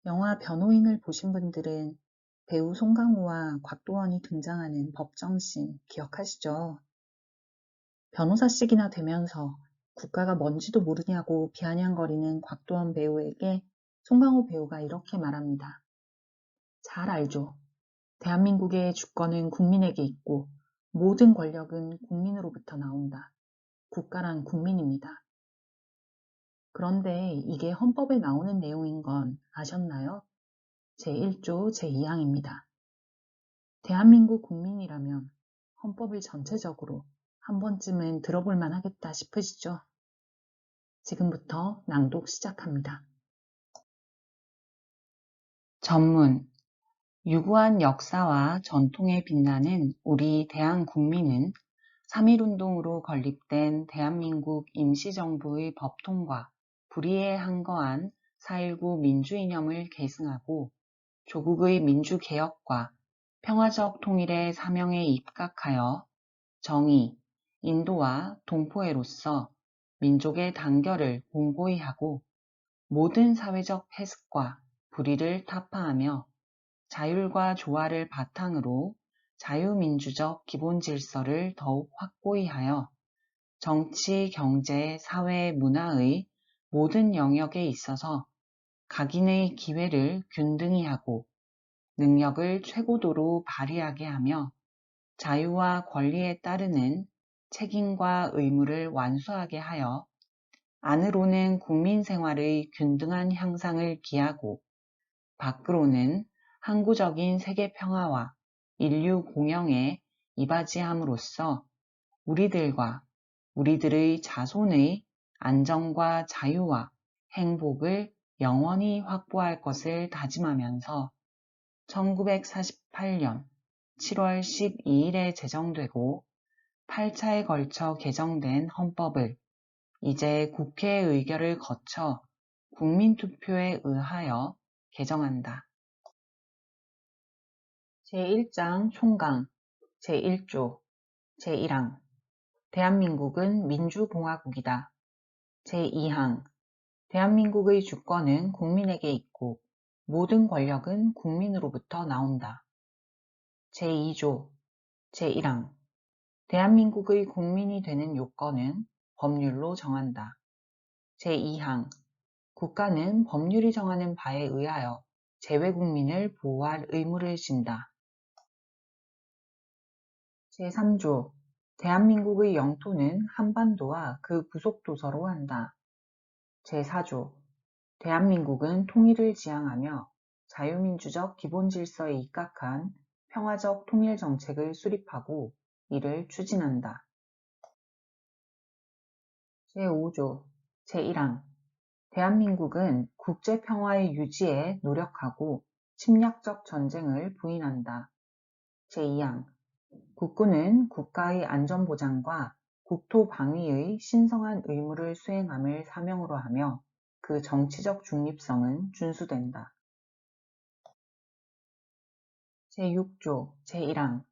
영화 변호인을 보신 분들은 배우 송강호와 곽도원이 등장하는 법정씬 기억하시죠? 변호사식이나 되면서 국가가 뭔지도 모르냐고 비아냥거리는 곽도원 배우에게 송강호 배우가 이렇게 말합니다. 잘 알죠. 대한민국의 주권은 국민에게 있고 모든 권력은 국민으로부터 나온다. 국가란 국민입니다. 그런데 이게 헌법에 나오는 내용인 건 아셨나요? 제1조 제2항입니다. 대한민국 국민이라면 헌법을 전체적으로 한 번쯤은 들어볼만 하겠다 싶으시죠? 지금부터 낭독 시작합니다. 전문 유구한 역사와 전통에 빛나는 우리 대한국민은 3.1운동으로 건립된 대한민국 임시정부의 법통과 불의에 항거한 4.19 민주이념을 계승하고 조국의 민주개혁과 평화적 통일의 사명에 입각하여 정의, 인도와 동포애로서 민족의 단결을 공고히 하고 모든 사회적 폐습과 불의를 타파하며 자율과 조화를 바탕으로 자유민주적 기본질서를 더욱 확고히 하여 정치, 경제, 사회, 문화의 모든 영역에 있어서 각인의 기회를 균등히 하고 능력을 최고도로 발휘하게 하며 자유와 권리에 따르는 책임과 의무를 완수하게 하여 안으로는 국민 생활의 균등한 향상을 기하고 밖으로는 항구적인 세계 평화와 인류 공영에 이바지함으로써 우리들과 우리들의 자손의 안정과 자유와 행복을 영원히 확보할 것을 다짐하면서 1948년 7월 12일에 제정되고 8차에 걸쳐 개정된 헌법을 이제 국회 의결을 거쳐 국민투표에 의하여 개정한다. 제1장 총강 제1조 제1항 대한민국은 민주공화국이다. 제2항 대한민국의 주권은 국민에게 있고 모든 권력은 국민으로부터 나온다. 제2조 제1항 대한민국의 국민이 되는 요건은 법률로 정한다. 제2항 국가는 법률이 정하는 바에 의하여 재외국민을 보호할 의무를 진다. 제3조 대한민국의 영토는 한반도와 그 부속도서로 한다. 제4조 대한민국은 통일을 지향하며 자유민주적 기본질서에 입각한 평화적 통일정책을 수립하고 이를 추진한다. 제5조 제1항 대한민국은 국제평화의 유지에 노력하고 침략적 전쟁을 부인한다. 제2항 국군은 국가의 안전보장과 국토방위의 신성한 의무를 수행함을 사명으로 하며 그 정치적 중립성은 준수된다. 제6조 제1항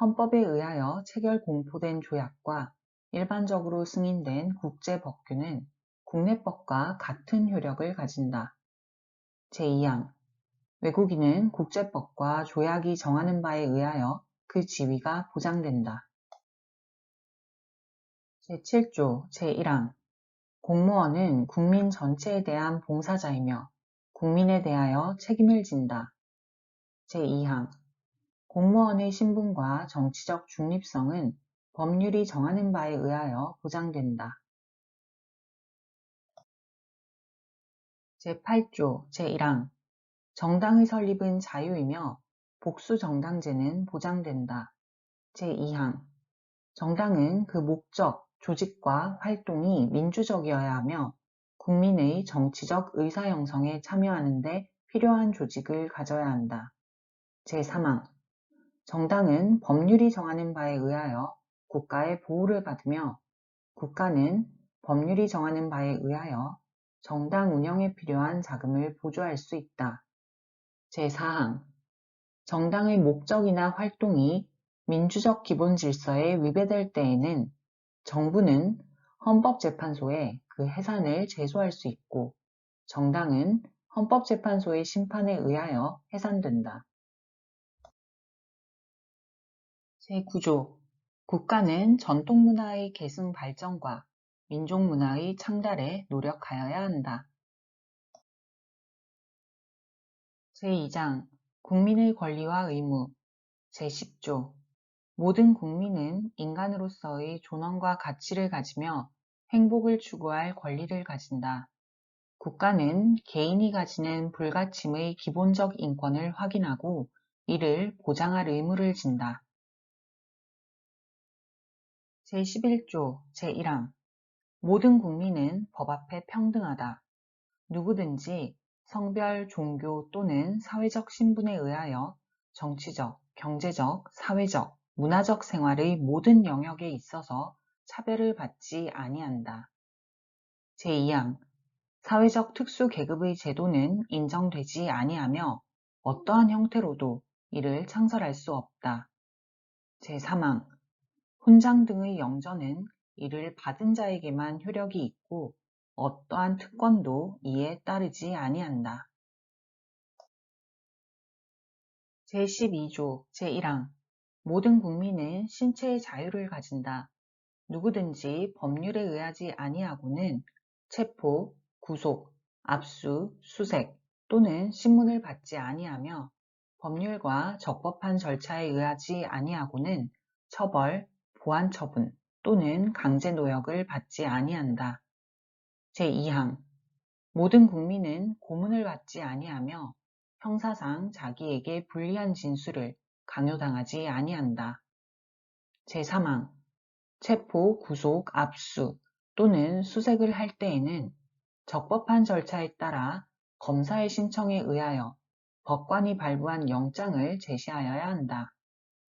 헌법에 의하여 체결 공포된 조약과 일반적으로 승인된 국제법규는 국내법과 같은 효력을 가진다. 제2항 외국인은 국제법과 조약이 정하는 바에 의하여 그 지위가 보장된다. 제7조 제1항 공무원은 국민 전체에 대한 봉사자이며 국민에 대하여 책임을 진다. 제2항 공무원의 신분과 정치적 중립성은 법률이 정하는 바에 의하여 보장된다. 제8조 제1항 정당의 설립은 자유이며 복수정당제는 보장된다. 제2항 정당은 그 목적, 조직과 활동이 민주적이어야 하며 국민의 정치적 의사 형성에 참여하는 데 필요한 조직을 가져야 한다. 제3항 정당은 법률이 정하는 바에 의하여 국가의 보호를 받으며 국가는 법률이 정하는 바에 의하여 정당 운영에 필요한 자금을 보조할 수 있다. 제4항 정당의 목적이나 활동이 민주적 기본 질서에 위배될 때에는 정부는 헌법재판소에 그 해산을 제소할 수 있고 정당은 헌법재판소의 심판에 의하여 해산된다. 제9조 국가는 전통문화의 계승 발전과 민족문화의 창달에 노력하여야 한다. 제2장 국민의 권리와 의무 제10조 모든 국민은 인간으로서의 존엄과 가치를 가지며 행복을 추구할 권리를 가진다. 국가는 개인이 가지는 불가침의 기본적 인권을 확인하고 이를 보장할 의무를 진다. 제11조 제1항 모든 국민은 법 앞에 평등하다. 누구든지 성별, 종교 또는 사회적 신분에 의하여 정치적, 경제적, 사회적, 문화적 생활의 모든 영역에 있어서 차별을 받지 아니한다. 제2항 사회적 특수 계급의 제도는 인정되지 아니하며 어떠한 형태로도 이를 창설할 수 없다. 제3항 훈장 등의 영전은 이를 받은 자에게만 효력이 있고 어떠한 특권도 이에 따르지 아니한다. 제12조 제1항 모든 국민은 신체의 자유를 가진다. 누구든지 법률에 의하지 아니하고는 체포, 구속, 압수, 수색 또는 신문을 받지 아니하며 법률과 적법한 절차에 의하지 아니하고는 처벌, 보안 처분 또는 강제 노역을 받지 아니한다. 제2항 모든 국민은 고문을 받지 아니하며 형사상 자기에게 불리한 진술을 강요당하지 아니한다. 제3항 체포, 구속, 압수 또는 수색을 할 때에는 적법한 절차에 따라 검사의 신청에 의하여 법관이 발부한 영장을 제시하여야 한다.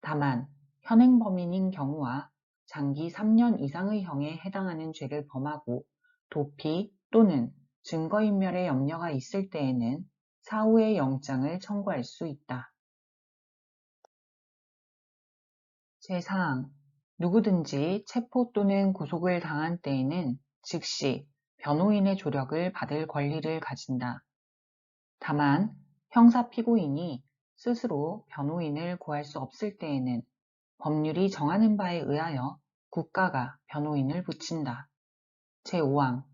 다만 현행 범인인 경우와 장기 3년 이상의 형에 해당하는 죄를 범하고 도피 또는 증거인멸의 염려가 있을 때에는 사후에 영장을 청구할 수 있다. 제4항 누구든지 체포 또는 구속을 당한 때에는 즉시 변호인의 조력을 받을 권리를 가진다. 다만 형사 피고인이 스스로 변호인을 구할 수 없을 때에는 법률이 정하는 바에 의하여 국가가 변호인을 붙인다. 제5항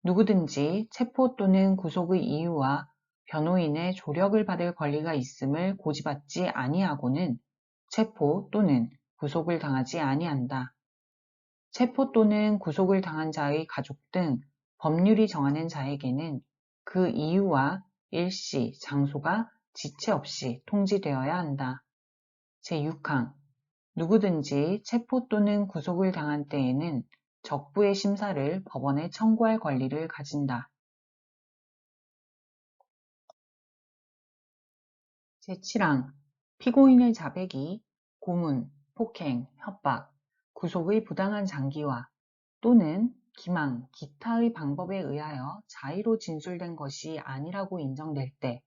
누구든지 체포 또는 구속의 이유와 변호인의 조력을 받을 권리가 있음을 고지받지 아니하고는 체포 또는 구속을 당하지 아니한다. 체포 또는 구속을 당한 자의 가족 등 법률이 정하는 자에게는 그 이유와 일시, 장소가 지체 없이 통지되어야 한다. 제6항 누구든지 체포 또는 구속을 당한 때에는 적부의 심사를 법원에 청구할 권리를 가진다. 제7항 피고인의 자백이 고문, 폭행, 협박, 구속의 부당한 장기화 또는 기망, 기타의 방법에 의하여 자의로 진술된 것이 아니라고 인정될 때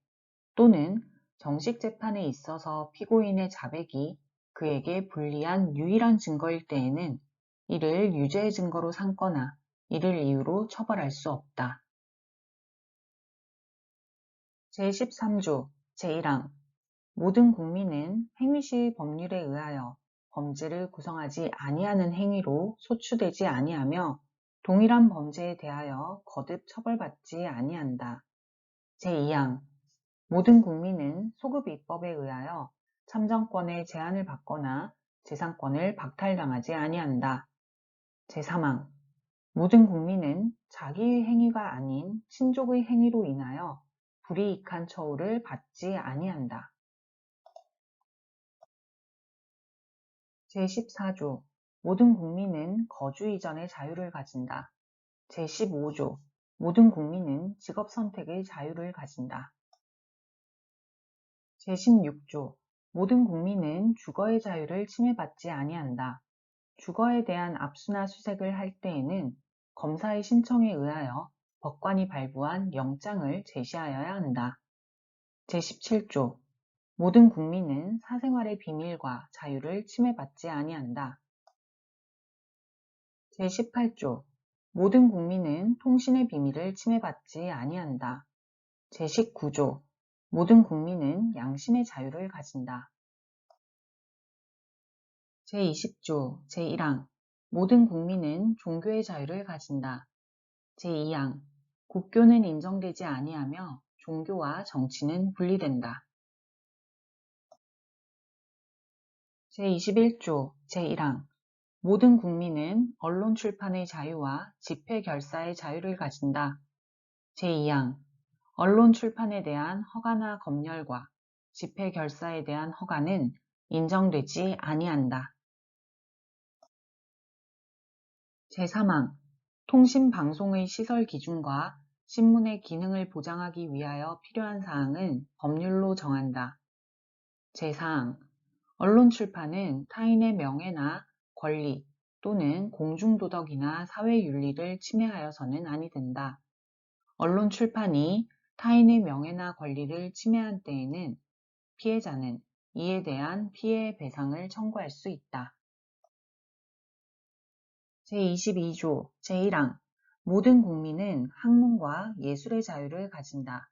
또는 정식 재판에 있어서 피고인의 자백이 그에게 불리한 유일한 증거일 때에는 이를 유죄의 증거로 삼거나 이를 이유로 처벌할 수 없다. 제13조 제1항 모든 국민은 행위시 법률에 의하여 범죄를 구성하지 아니하는 행위로 소추되지 아니하며 동일한 범죄에 대하여 거듭 처벌받지 아니한다. 제2항 모든 국민은 소급입법에 의하여 참정권의 제한을 받거나 재산권을 박탈당하지 아니한다. 제3항 모든 국민은 자기의 행위가 아닌 친족의 행위로 인하여 불이익한 처우를 받지 아니한다. 제14조 모든 국민은 거주 이전의 자유를 가진다. 제15조 모든 국민은 직업 선택의 자유를 가진다. 제16조 모든 국민은 주거의 자유를 침해받지 아니한다. 주거에 대한 압수나 수색을 할 때에는 검사의 신청에 의하여 법관이 발부한 영장을 제시하여야 한다. 제17조 모든 국민은 사생활의 비밀과 자유를 침해받지 아니한다. 제18조 모든 국민은 통신의 비밀을 침해받지 아니한다. 제19조 모든 국민은 양심의 자유를 가진다. 제20조 제1항 모든 국민은 종교의 자유를 가진다. 제2항 국교는 인정되지 아니하며 종교와 정치는 분리된다. 제21조 제1항 모든 국민은 언론 출판의 자유와 집회 결사의 자유를 가진다. 제2항 언론 출판에 대한 허가나 검열과 집회 결사에 대한 허가는 인정되지 아니한다. 제3항 통신방송의 시설 기준과 신문의 기능을 보장하기 위하여 필요한 사항은 법률로 정한다. 제4항 언론 출판은 타인의 명예나 권리 또는 공중도덕이나 사회윤리를 침해하여서는 아니 된다. 언론 출판이 타인의 명예나 권리를 침해한 때에는 피해자는 이에 대한 피해 배상을 청구할 수 있다. 제22조 제1항 모든 국민은 학문과 예술의 자유를 가진다.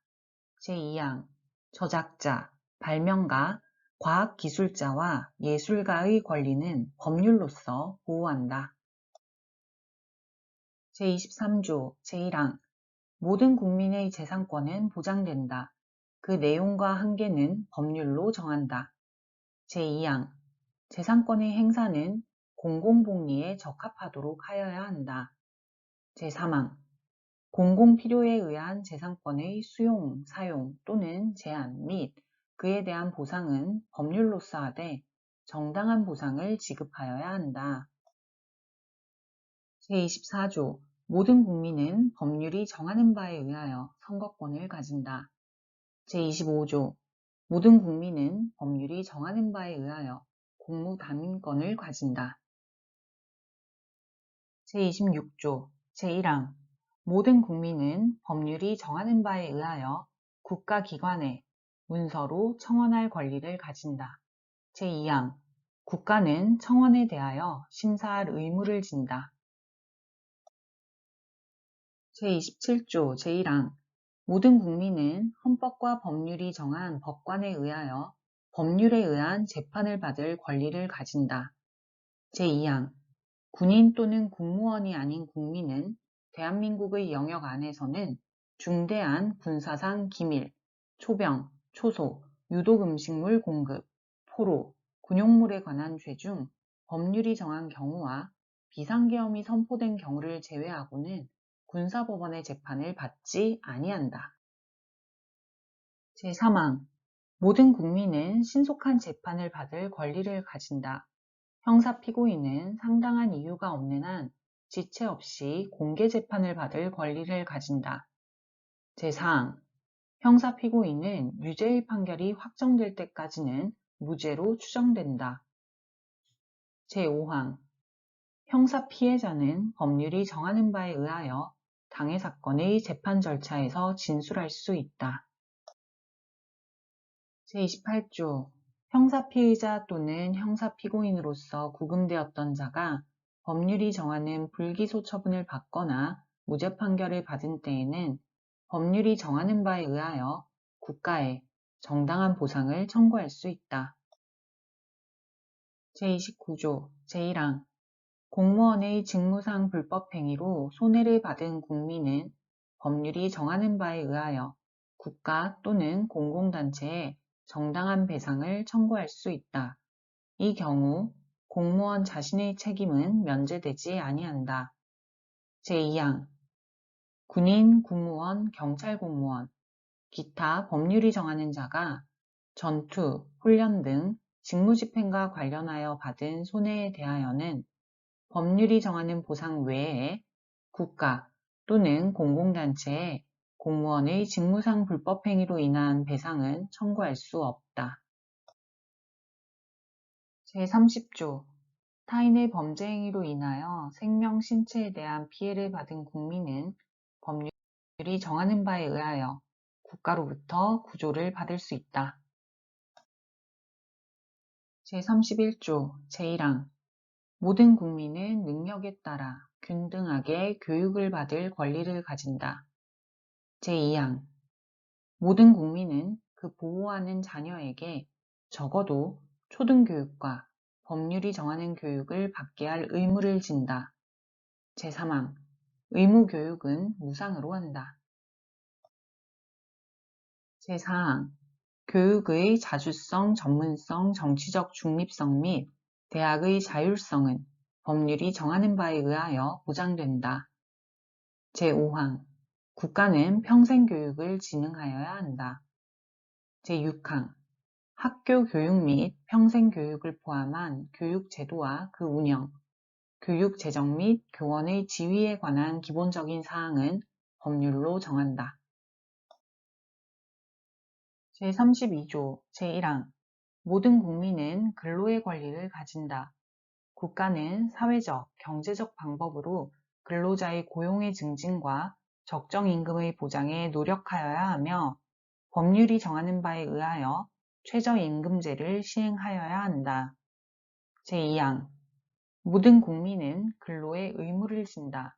제2항 저작자, 발명가, 과학기술자와 예술가의 권리는 법률로서 보호한다. 제23조 제1항 모든 국민의 재산권은 보장된다. 그 내용과 한계는 법률로 정한다. 제2항 재산권의 행사는 공공복리에 적합하도록 하여야 한다. 제3항 공공필요에 의한 재산권의 수용, 사용 또는 제한 및 그에 대한 보상은 법률로서 하되 정당한 보상을 지급하여야 한다. 제24조 모든 국민은 법률이 정하는 바에 의하여 선거권을 가진다. 제25조 모든 국민은 법률이 정하는 바에 의하여 공무담임권을 가진다. 제26조 제1항 모든 국민은 법률이 정하는 바에 의하여 국가기관에 문서로 청원할 권리를 가진다. 제2항 국가는 청원에 대하여 심사할 의무를 진다. 제27조 제1항 모든 국민은 헌법과 법률이 정한 법관에 의하여 법률에 의한 재판을 받을 권리를 가진다. 제2항 군인 또는 국무원이 아닌 국민은 대한민국의 영역 안에서는 중대한 군사상 기밀, 초병, 초소, 유독 음식물 공급, 포로, 군용물에 관한 죄 중 법률이 정한 경우와 비상계엄이 선포된 경우를 제외하고는 군사법원의 재판을 받지 아니한다. 제3항 모든 국민은 신속한 재판을 받을 권리를 가진다. 형사 피고인은 상당한 이유가 없는 한 지체 없이 공개 재판을 받을 권리를 가진다. 제4항 형사 피고인은 유죄의 판결이 확정될 때까지는 무죄로 추정된다. 제5항 형사 피해자는 법률이 정하는 바에 의하여 당해 사건의 재판 절차에서 진술할 수 있다. 제28조 형사 피의자 또는 형사 피고인으로서 구금되었던 자가 법률이 정하는 불기소 처분을 받거나 무죄 판결을 받은 때에는 법률이 정하는 바에 의하여 국가에 정당한 보상을 청구할 수 있다. 제29조 제1항 공무원의 직무상 불법행위로 손해를 받은 국민은 법률이 정하는 바에 의하여 국가 또는 공공단체에 정당한 배상을 청구할 수 있다. 이 경우 공무원 자신의 책임은 면제되지 아니한다. 제2항 군인, 국무원, 경찰 공무원, 기타 법률이 정하는 자가 전투, 훈련 등 직무집행과 관련하여 받은 손해에 대하여는 법률이 정하는 보상 외에 국가 또는 공공단체에 공무원의 직무상 불법행위로 인한 배상은 청구할 수 없다. 제30조 타인의 범죄 행위로 인하여 생명, 신체에 대한 피해를 받은 국민은 법률이 정하는 바에 의하여 국가로부터 구조를 받을 수 있다. 제31조 제1항 모든 국민은 능력에 따라 균등하게 교육을 받을 권리를 가진다. 제2항 모든 국민은 그 보호하는 자녀에게 적어도 초등교육과 법률이 정하는 교육을 받게 할 의무를 진다. 제3항 의무교육은 무상으로 한다. 제4항 교육의 자주성, 전문성, 정치적 중립성 및 대학의 자율성은 법률이 정하는 바에 의하여 보장된다. 제5항 국가는 평생교육을 진흥하여야 한다. 제6항 학교 교육 및 평생교육을 포함한 교육제도와 그 운영, 교육재정 및 교원의 지위에 관한 기본적인 사항은 법률로 정한다. 제32조 제1항 모든 국민은 근로의 권리를 가진다. 국가는 사회적, 경제적 방법으로 근로자의 고용의 증진과 적정 임금의 보장에 노력하여야 하며 법률이 정하는 바에 의하여 최저임금제를 시행하여야 한다. 제2항 모든 국민은 근로의 의무를 진다.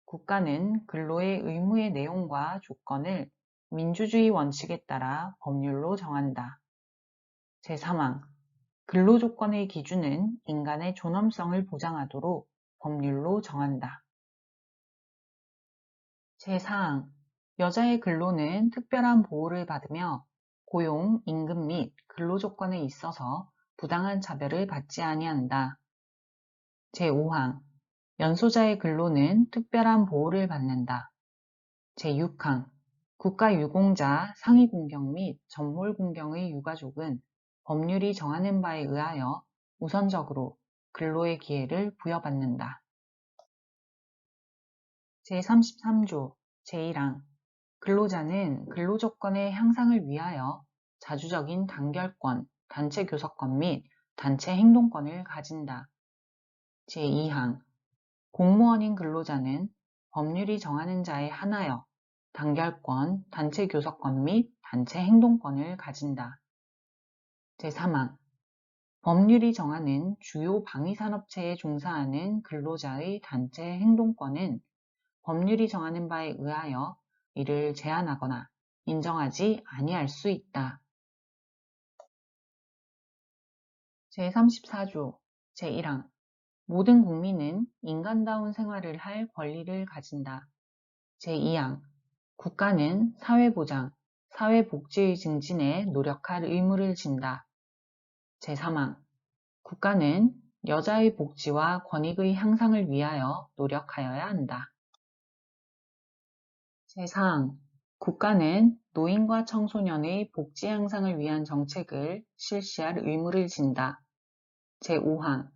국가는 근로의 의무의 내용과 조건을 민주주의 원칙에 따라 법률로 정한다. 제3항 근로조건의 기준은 인간의 존엄성을 보장하도록 법률로 정한다. 제4항 여자의 근로는 특별한 보호를 받으며 고용, 임금 및 근로조건에 있어서 부당한 차별을 받지 아니한다. 제5항 연소자의 근로는 특별한 보호를 받는다. 제6항 국가유공자, 상위공경 및 전몰공경의 유가족은 법률이 정하는 바에 의하여 우선적으로 근로의 기회를 부여받는다. 제33조 제1항 근로자는 근로조건의 향상을 위하여 자주적인 단결권, 단체 교섭권 및 단체 행동권을 가진다. 제2항 공무원인 근로자는 법률이 정하는 자에 한하여 단결권, 단체 교섭권 및 단체 행동권을 가진다. 제3항 법률이 정하는 주요 방위산업체에 종사하는 근로자의 단체 행동권은 법률이 정하는 바에 의하여 이를 제한하거나 인정하지 아니할 수 있다. 제34조 제1항 모든 국민은 인간다운 생활을 할 권리를 가진다. 제2항 국가는 사회보장, 사회복지의 증진에 노력할 의무를 진다. 제3항 국가는 여자의 복지와 권익의 향상을 위하여 노력하여야 한다. 제4항 국가는 노인과 청소년의 복지 향상을 위한 정책을 실시할 의무를 진다. 제5항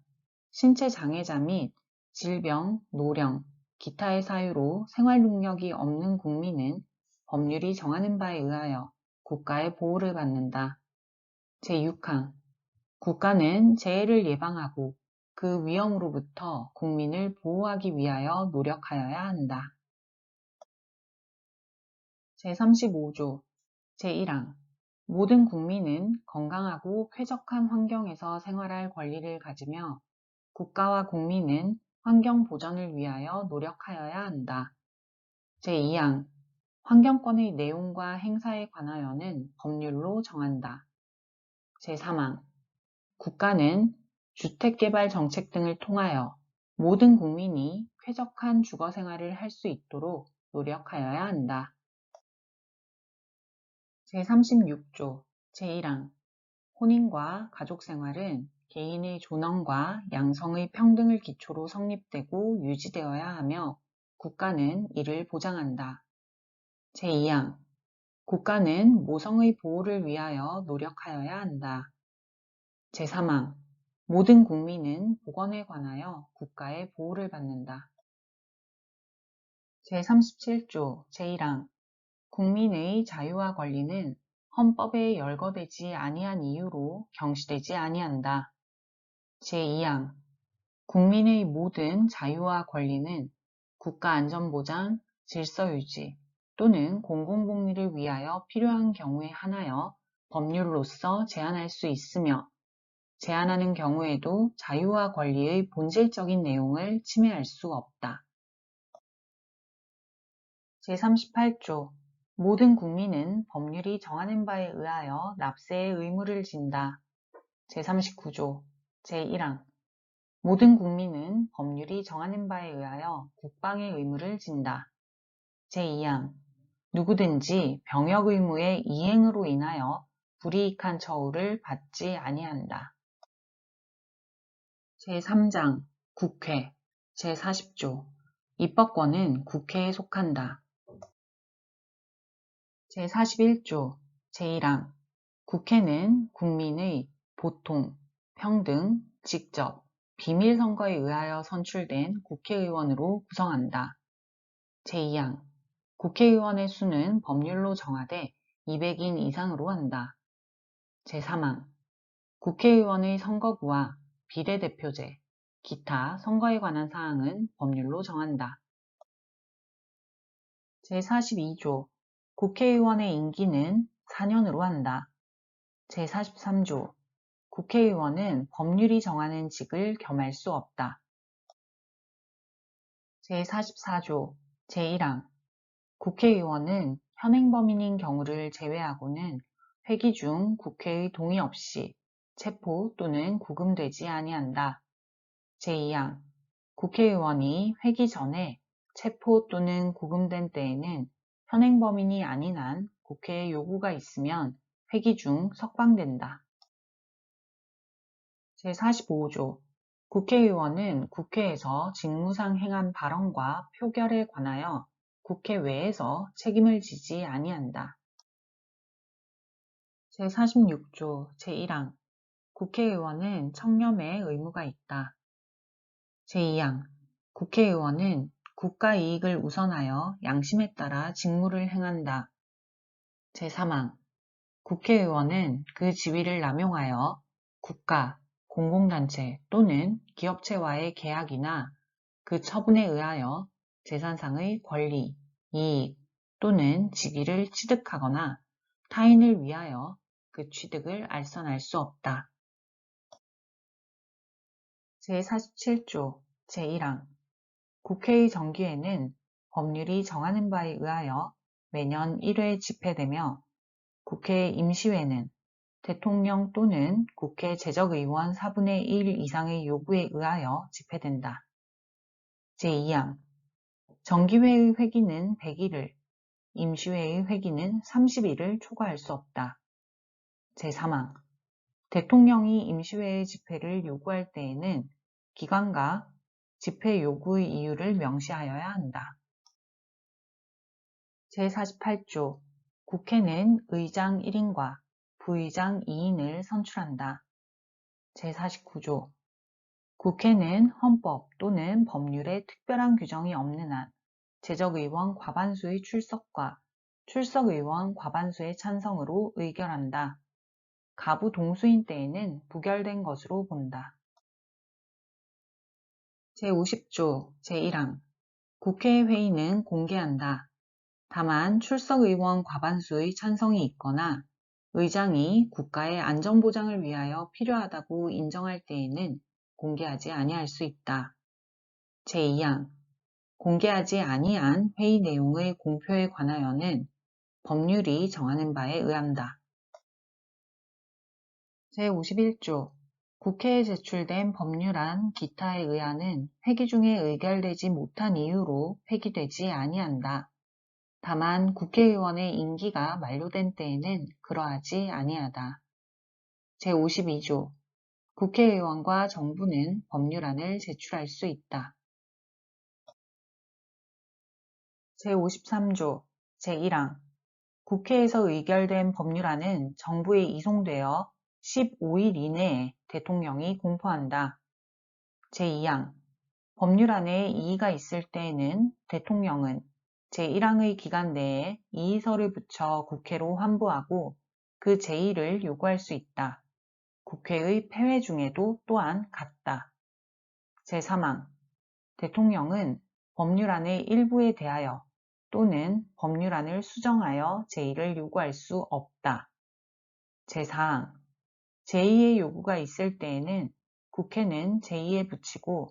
신체 장애자 및 질병, 노령, 기타의 사유로 생활 능력이 없는 국민은 법률이 정하는 바에 의하여 국가의 보호를 받는다. 제6항 국가는 재해를 예방하고 그 위험으로부터 국민을 보호하기 위하여 노력하여야 한다. 제35조 제1항 모든 국민은 건강하고 쾌적한 환경에서 생활할 권리를 가지며 국가와 국민은 환경 보전을 위하여 노력하여야 한다. 제2항 환경권의 내용과 행사에 관하여는 법률로 정한다. 제3항 국가는 주택개발 정책 등을 통하여 모든 국민이 쾌적한 주거 생활을 할 수 있도록 노력하여야 한다. 제36조 제1항 혼인과 가족생활은 개인의 존엄과 양성의 평등을 기초로 성립되고 유지되어야 하며 국가는 이를 보장한다. 제2항 국가는 모성의 보호를 위하여 노력하여야 한다. 제3항 모든 국민은 보건에 관하여 국가의 보호를 받는다. 제37조 제1항 국민의 자유와 권리는 헌법에 열거되지 아니한 이유로 경시되지 아니한다. 제2항 국민의 모든 자유와 권리는 국가안전보장, 질서유지 또는 공공복리를 위하여 필요한 경우에 한하여 법률로서 제한할 수 있으며 제한하는 경우에도 자유와 권리의 본질적인 내용을 침해할 수 없다. 제38조 모든 국민은 법률이 정하는 바에 의하여 납세의 의무를 진다. 제39조 제1항 모든 국민은 법률이 정하는 바에 의하여 국방의 의무를 진다. 제2항 누구든지 병역 의무의 이행으로 인하여 불이익한 처우를 받지 아니한다. 제3장 국회 제40조 입법권은 국회에 속한다. 제41조 제1항 국회는 국민의 보통, 평등, 직접, 비밀 선거에 의하여 선출된 국회의원으로 구성한다. 제2항 국회의원의 수는 법률로 정하되 200인 이상으로 한다. 제3항 국회의원의 선거구와 비례대표제, 기타 선거에 관한 사항은 법률로 정한다. 제42조 국회의원의 임기는 4년으로 한다. 제43조 국회의원은 법률이 정하는 직을 겸할 수 없다. 제44조 제1항 국회의원은 현행범인인 경우를 제외하고는 회기 중 국회의 동의 없이 체포 또는 구금되지 아니한다. 제2항 국회의원이 회기 전에 체포 또는 구금된 때에는 현행범인이 아닌 한 국회의 요구가 있으면 회기 중 석방된다. 제45조 국회의원은 국회에서 직무상 행한 발언과 표결에 관하여 국회 외에서 책임을 지지 아니한다. 제46조 제1항 국회의원은 청렴의 의무가 있다. 제2항 국회의원은 국가 이익을 우선하여 양심에 따라 직무를 행한다. 제3항 국회의원은 그 지위를 남용하여 국가, 공공단체 또는 기업체와의 계약이나 그 처분에 의하여 재산상의 권리, 이익 또는 직위를 취득하거나 타인을 위하여 그 취득을 알선할 수 없다. 제47조 제1항 국회의 정기회는 법률이 정하는 바에 의하여 매년 1회 집회되며 국회 임시회는 대통령 또는 국회 재적의원 4분의 1 이상의 요구에 의하여 집회된다. 제2항 정기회의 회기는 100일을, 임시회의 회기는 30일을 초과할 수 없다. 제3항 대통령이 임시회의 집회를 요구할 때에는 기관과 집회 요구의 이유를 명시하여야 한다. 제48조 국회는 의장 1인과 부의장 2인을 선출한다. 제49조 국회는 헌법 또는 법률에 특별한 규정이 없는 한 재적의원 과반수의 출석과 출석의원 과반수의 찬성으로 의결한다. 가부 동수인 때에는 부결된 것으로 본다. 제50조 제1항 국회 회의는 공개한다. 다만 출석의원 과반수의 찬성이 있거나 의장이 국가의 안전보장을 위하여 필요하다고 인정할 때에는 공개하지 아니할 수 있다. 제2항 공개하지 아니한 회의 내용의 공표에 관하여는 법률이 정하는 바에 의한다. 제51조 국회에 제출된 법률안 기타에 의하는 회기 중에 의결되지 못한 이유로 회기되지 아니한다. 다만 국회의원의 임기가 만료된 때에는 그러하지 아니하다. 제52조 국회의원과 정부는 법률안을 제출할 수 있다. 제53조 제1항 국회에서 의결된 법률안은 정부에 이송되어 15일 이내에 대통령이 공포한다. 제2항 법률안에 이의가 있을 때에는 대통령은 제1항의 기간 내에 이의서를 붙여 국회로 환부하고 그 제의를 요구할 수 있다. 국회의 폐회 중에도 또한 같다. 제3항 대통령은 법률안의 일부에 대하여 또는 법률안을 수정하여 제의를 요구할 수 없다. 제4항 제의의 요구가 있을 때에는 국회는 제의에 붙이고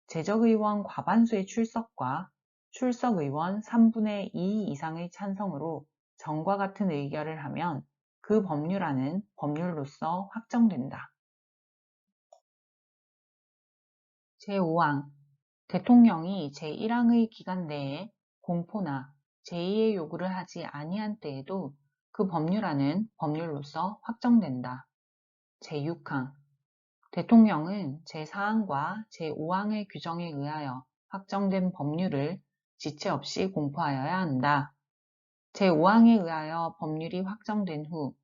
재적의원 과반수의 출석과 출석의원 3분의 2 이상의 찬성으로 정과 같은 의결을 하면 그 법률안은 법률로서 확정된다. 제5항 대통령이 제1항의 기간 내에 공포나 제2의 요구를 하지 아니한 때에도 그 법률안은 법률로서 확정된다. 제6항 대통령은 제4항과 제5항의 규정에 의하여 확정된 법률을 지체 없이 공포하여야 한다. 제5항에 의하여 법률이 확정된 후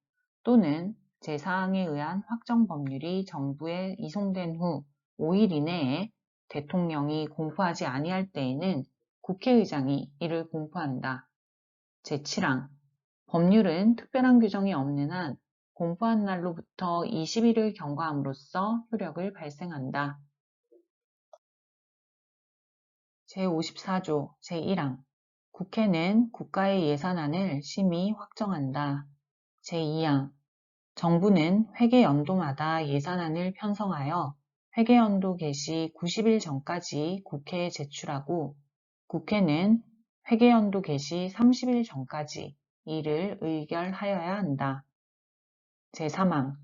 또는 제4항에 의한 확정 법률이 정부에 이송된 후 5일 이내에 대통령이 공포하지 아니할 때에는 국회의장이 이를 공포한다. 제7항 법률은 특별한 규정이 없는 한 공포한 날로부터 20일을 경과함으로써 효력을 발생한다. 제54조 제1항 국회는 국가의 예산안을 심의 확정한다. 제2항 정부는 회계연도마다 예산안을 편성하여 회계연도 개시 90일 전까지 국회에 제출하고 국회는 회계연도 개시 30일 전까지 이를 의결하여야 한다. 제3항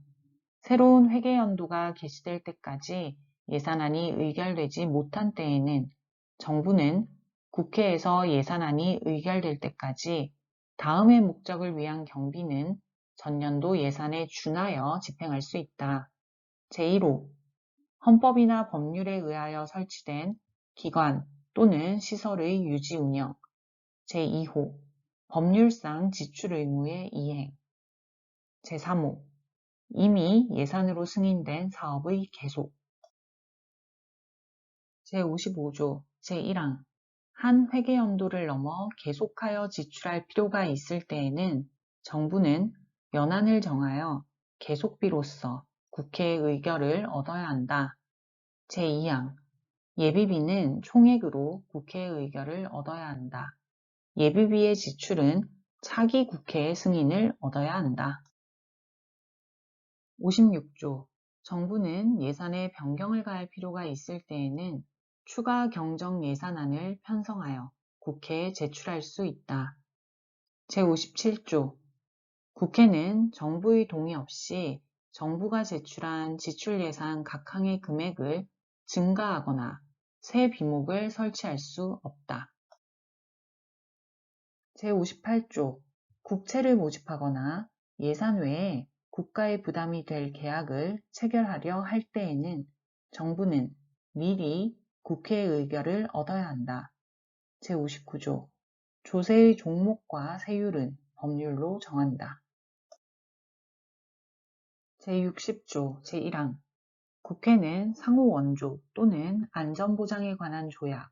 새로운 회계연도가 개시될 때까지 예산안이 의결되지 못한 때에는 정부는 국회에서 예산안이 의결될 때까지 다음의 목적을 위한 경비는 전년도 예산에 준하여 집행할 수 있다. 제1호 헌법이나 법률에 의하여 설치된 기관 또는 시설의 유지 운영. 제2호 법률상 지출 의무의 이행. 제3호 이미 예산으로 승인된 사업의 계속. 제55조 제1항 한 회계연도를 넘어 계속하여 지출할 필요가 있을 때에는 정부는 연한을 정하여 계속비로서 국회의 의결을 얻어야 한다. 제2항 예비비는 총액으로 국회의 의결을 얻어야 한다. 예비비의 지출은 차기 국회의 승인을 얻어야 한다. 56조 정부는 예산에 변경을 가할 필요가 있을 때에는 추가 경정 예산안을 편성하여 국회에 제출할 수 있다. 제57조 국회는 정부의 동의 없이 정부가 제출한 지출 예산 각 항의 금액을 증가하거나 새 비목을 설치할 수 없다. 제58조 국채를 모집하거나 예산 외에 국가의 부담이 될 계약을 체결하려 할 때에는 정부는 미리 국회의 의결을 얻어야 한다. 제59조 조세의 종목과 세율은 법률로 정한다. 제60조 제1항 국회는 상호 원조 또는 안전보장에 관한 조약,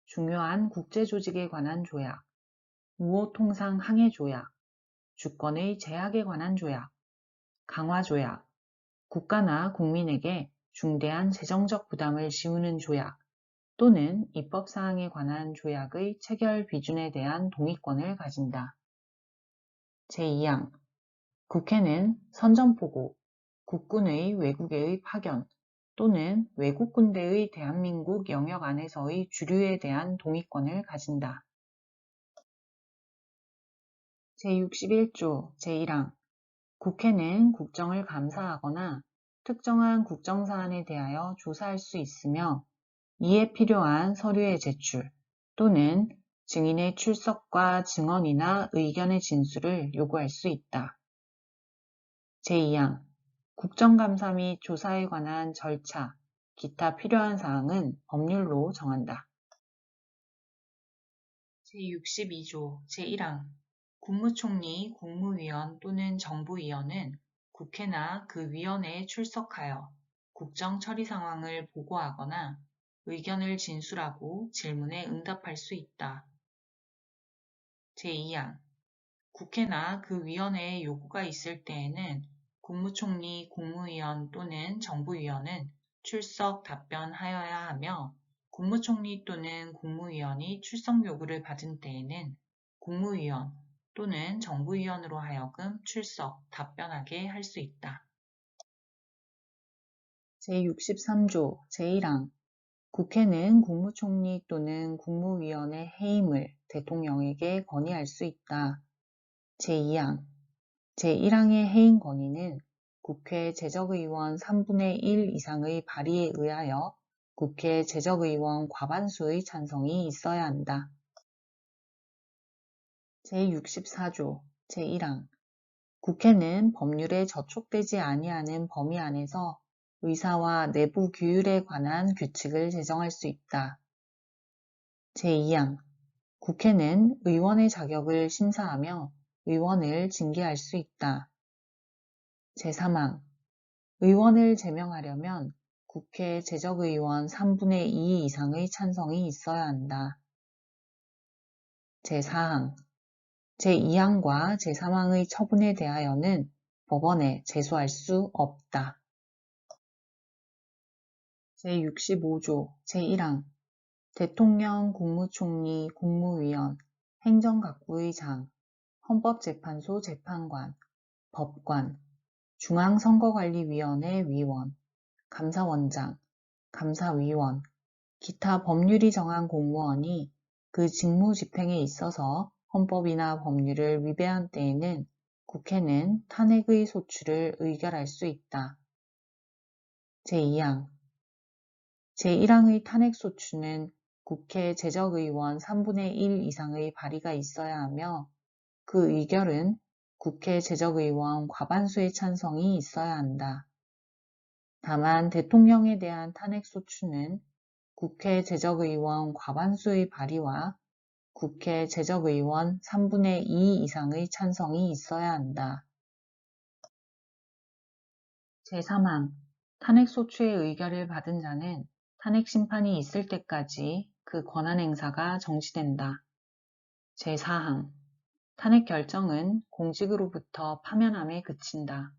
중요한 국제조직에 관한 조약, 우호통상 항해 조약, 주권의 제약에 관한 조약, 강화 조약, 국가나 국민에게 중대한 재정적 부담을 지우는 조약 또는 입법사항에 관한 조약의 체결 비준에 대한 동의권을 가진다. 제2항 국회는 선전포고, 국군의 외국에의 파견 또는 외국군대의 대한민국 영역 안에서의 주류에 대한 동의권을 가진다. 제61조 제1항 국회는 국정을 감사하거나 특정한 국정사안에 대하여 조사할 수 있으며 이에 필요한 서류의 제출 또는 증인의 출석과 증언이나 의견의 진술을 요구할 수 있다. 제2항 국정감사 및 조사에 관한 절차, 기타 필요한 사항은 법률로 정한다. 제62조 제1항 국무총리, 국무위원 또는 정부위원은 국회나 그 위원회에 출석하여 국정 처리 상황을 보고하거나 의견을 진술하고 질문에 응답할 수 있다. 제2항 국회나 그 위원회에 요구가 있을 때에는 국무총리, 국무위원 또는 정부위원은 출석 답변하여야 하며 국무총리 또는 국무위원이 출석 요구를 받은 때에는 국무위원 또는 정부위원으로 하여금 출석, 답변하게 할 수 있다. 제63조 제1항 국회는 국무총리 또는 국무위원의 해임을 대통령에게 건의할 수 있다. 제2항 제1항의 해임 권위는 국회 제적의원 3분의 1 이상의 발의에 의하여 국회 제적의원 과반수의 찬성이 있어야 한다. 제64조 제1항 국회는 법률에 저촉되지 아니하는 범위 안에서 의사와 내부 규율에 관한 규칙을 제정할 수 있다. 제2항 국회는 의원의 자격을 심사하며 의원을 징계할 수 있다. 제3항 의원을 제명하려면 국회 제적의원 3분의 2 이상의 찬성이 있어야 한다. 제4항 제2항과 제3항의 처분에 대하여는 법원에 제소할 수 없다. 제65조 제1항 대통령, 국무총리, 국무위원, 행정각부의장, 헌법재판소 재판관, 법관, 중앙선거관리위원회 위원, 감사원장, 감사위원, 기타 법률이 정한 공무원이 그 직무 집행에 있어서 헌법이나 법률을 위배한 때에는 국회는 탄핵의 소추를 의결할 수 있다. 제2항 제1항의 탄핵소추는 국회 제적의원 3분의 1 이상의 발의가 있어야 하며 그 의결은 국회 제적의원 과반수의 찬성이 있어야 한다. 다만 대통령에 대한 탄핵소추는 국회 제적의원 과반수의 발의와 국회 제적의원 3분의 2 이상의 찬성이 있어야 한다. 제3항 탄핵소추의 의결을 받은 자는 탄핵심판이 있을 때까지 그 권한행사가 정지된다. 제4항 탄핵 결정은 공직으로부터 파면함에 그친다.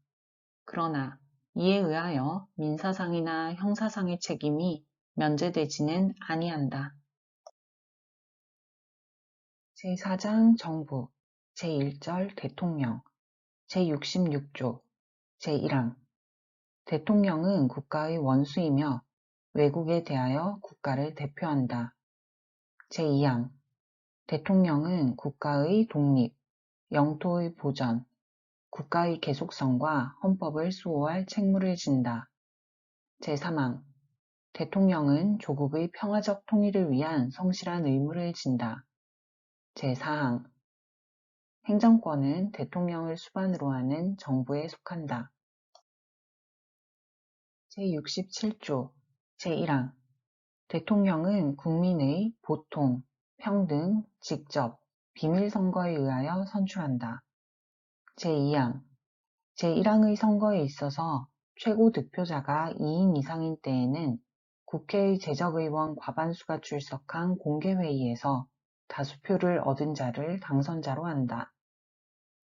그러나 이에 의하여 민사상이나 형사상의 책임이 면제되지는 아니한다. 제4장 정부 제1절 대통령 제66조 제1항 대통령은 국가의 원수이며 외국에 대하여 국가를 대표한다. 제2항 대통령은 국가의 독립, 영토의 보전, 국가의 계속성과 헌법을 수호할 책무를 진다. 제3항 대통령은 조국의 평화적 통일을 위한 성실한 의무를 진다. 제4항 행정권은 대통령을 수반으로 하는 정부에 속한다. 제67조 제1항 대통령은 국민의 보통, 평등, 직접, 비밀선거에 의하여 선출한다. 제2항 제1항의 선거에 있어서 최고 득표자가 2인 이상인 때에는 국회의 제적의원 과반수가 출석한 공개회의에서 다수표를 얻은 자를 당선자로 한다.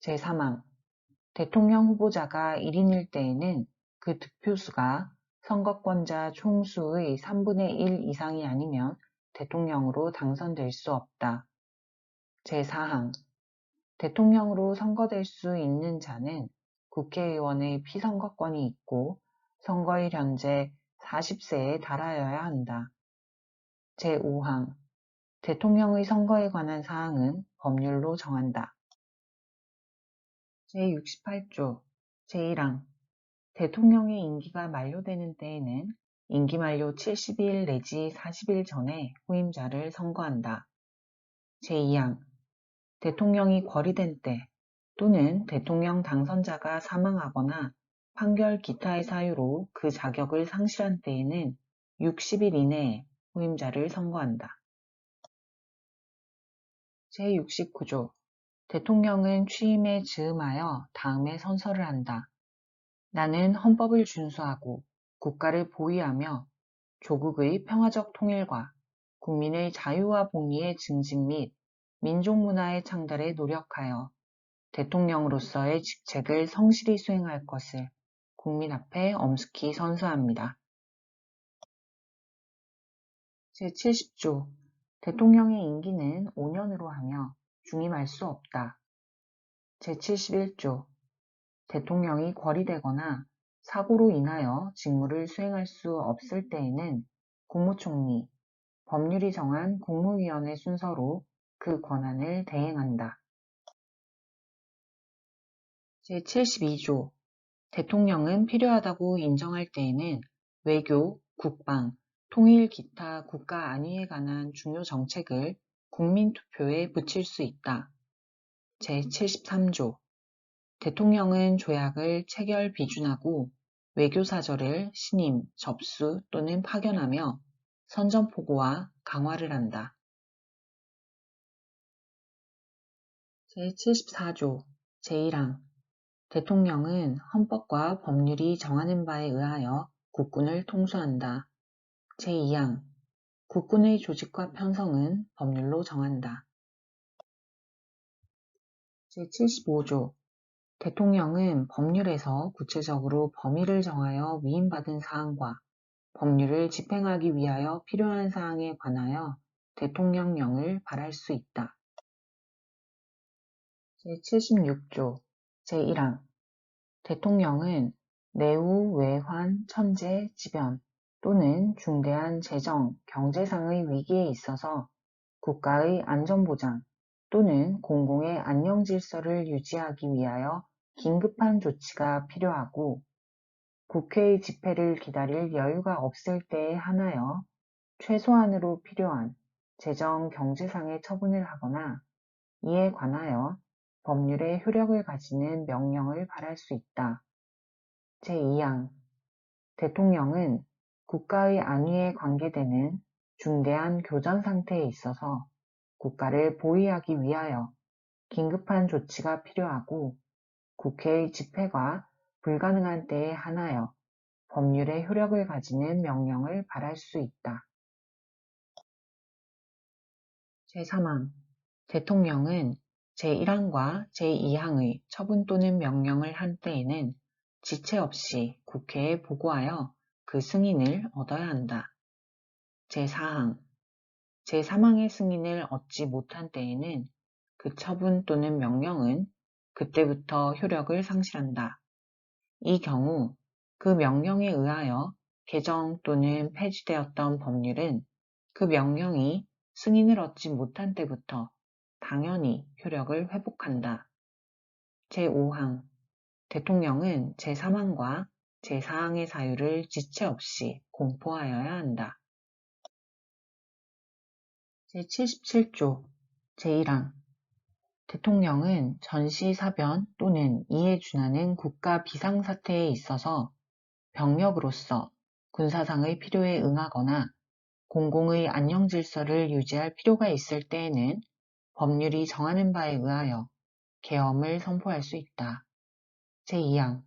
제3항 대통령 후보자가 1인일 때에는 그 득표수가 선거권자 총수의 3분의 1 이상이 아니면 대통령으로 당선될 수 없다. 제4항 대통령으로 선거될 수 있는 자는 국회의원의 피선거권이 있고 선거일 현재 40세에 달하여야 한다. 제5항 대통령의 선거에 관한 사항은 법률로 정한다. 제68조 제1항 대통령의 임기가 만료되는 때에는 임기 만료 70일 내지 40일 전에 후임자를 선거한다. 제2항 대통령이 거리된 때 또는 대통령 당선자가 사망하거나 판결 기타의 사유로 그 자격을 상실한 때에는 60일 이내에 후임자를 선거한다. 제69조 대통령은 취임에 즈음하여 다음에 선서를 한다. 나는 헌법을 준수하고 국가를 보위하며 조국의 평화적 통일과 국민의 자유와 복리의 증진 및 민족문화의 창달에 노력하여 대통령으로서의 직책을 성실히 수행할 것을 국민 앞에 엄숙히 선서합니다. 제70조 대통령의 임기는 5년으로 하며 중임할 수 없다. 제71조 대통령이 거리되거나 사고로 인하여 직무를 수행할 수 없을 때에는 국무총리, 법률이 정한 국무위원회 순서로 그 권한을 대행한다. 제72조 대통령은 필요하다고 인정할 때에는 외교, 국방, 통일 기타 국가 안위에 관한 중요 정책을 국민투표에 붙일 수 있다. 제73조 대통령은 조약을 체결 비준하고 외교사절을 신임, 접수 또는 파견하며 선전포고와 강화를 한다. 제74조 제1항 대통령은 헌법과 법률이 정하는 바에 의하여 국군을 통수한다. 제2항 국군의 조직과 편성은 법률로 정한다. 제75조 대통령은 법률에서 구체적으로 범위를 정하여 위임받은 사항과 법률을 집행하기 위하여 필요한 사항에 관하여 대통령령을 발할 수 있다. 제76조 제1항 대통령은 내후, 외환, 천재, 지변 또는 중대한 재정, 경제상의 위기에 있어서 국가의 안전보장 또는 공공의 안녕질서를 유지하기 위하여 긴급한 조치가 필요하고 국회의 집회를 기다릴 여유가 없을 때에 한하여 최소한으로 필요한 재정, 경제상의 처분을 하거나 이에 관하여 법률의 효력을 가지는 명령을 발할 수 있다. 제2항 대통령은 국가의 안위에 관계되는 중대한 교전 상태에 있어서 국가를 보위하기 위하여 긴급한 조치가 필요하고 국회의 집회가 불가능한 때에 한하여 법률의 효력을 가지는 명령을 발할 수 있다. 제3항 대통령은 제1항과 제2항의 처분 또는 명령을 한 때에는 지체 없이 국회에 보고하여 그 승인을 얻어야 한다. 제4항 제3항의 승인을 얻지 못한 때에는 그 처분 또는 명령은 그때부터 효력을 상실한다. 이 경우 그 명령에 의하여 개정 또는 폐지되었던 법률은 그 명령이 승인을 얻지 못한 때부터 당연히 효력을 회복한다. 제5항 대통령은 제3항과 제4항의 사유를 지체 없이 공포하여야 한다. 제77조 제1항 대통령은 전시사변 또는 이에 준하는 국가 비상사태에 있어서 병력으로서 군사상의 필요에 응하거나 공공의 안녕질서를 유지할 필요가 있을 때에는 법률이 정하는 바에 의하여 계엄을 선포할 수 있다. 제2항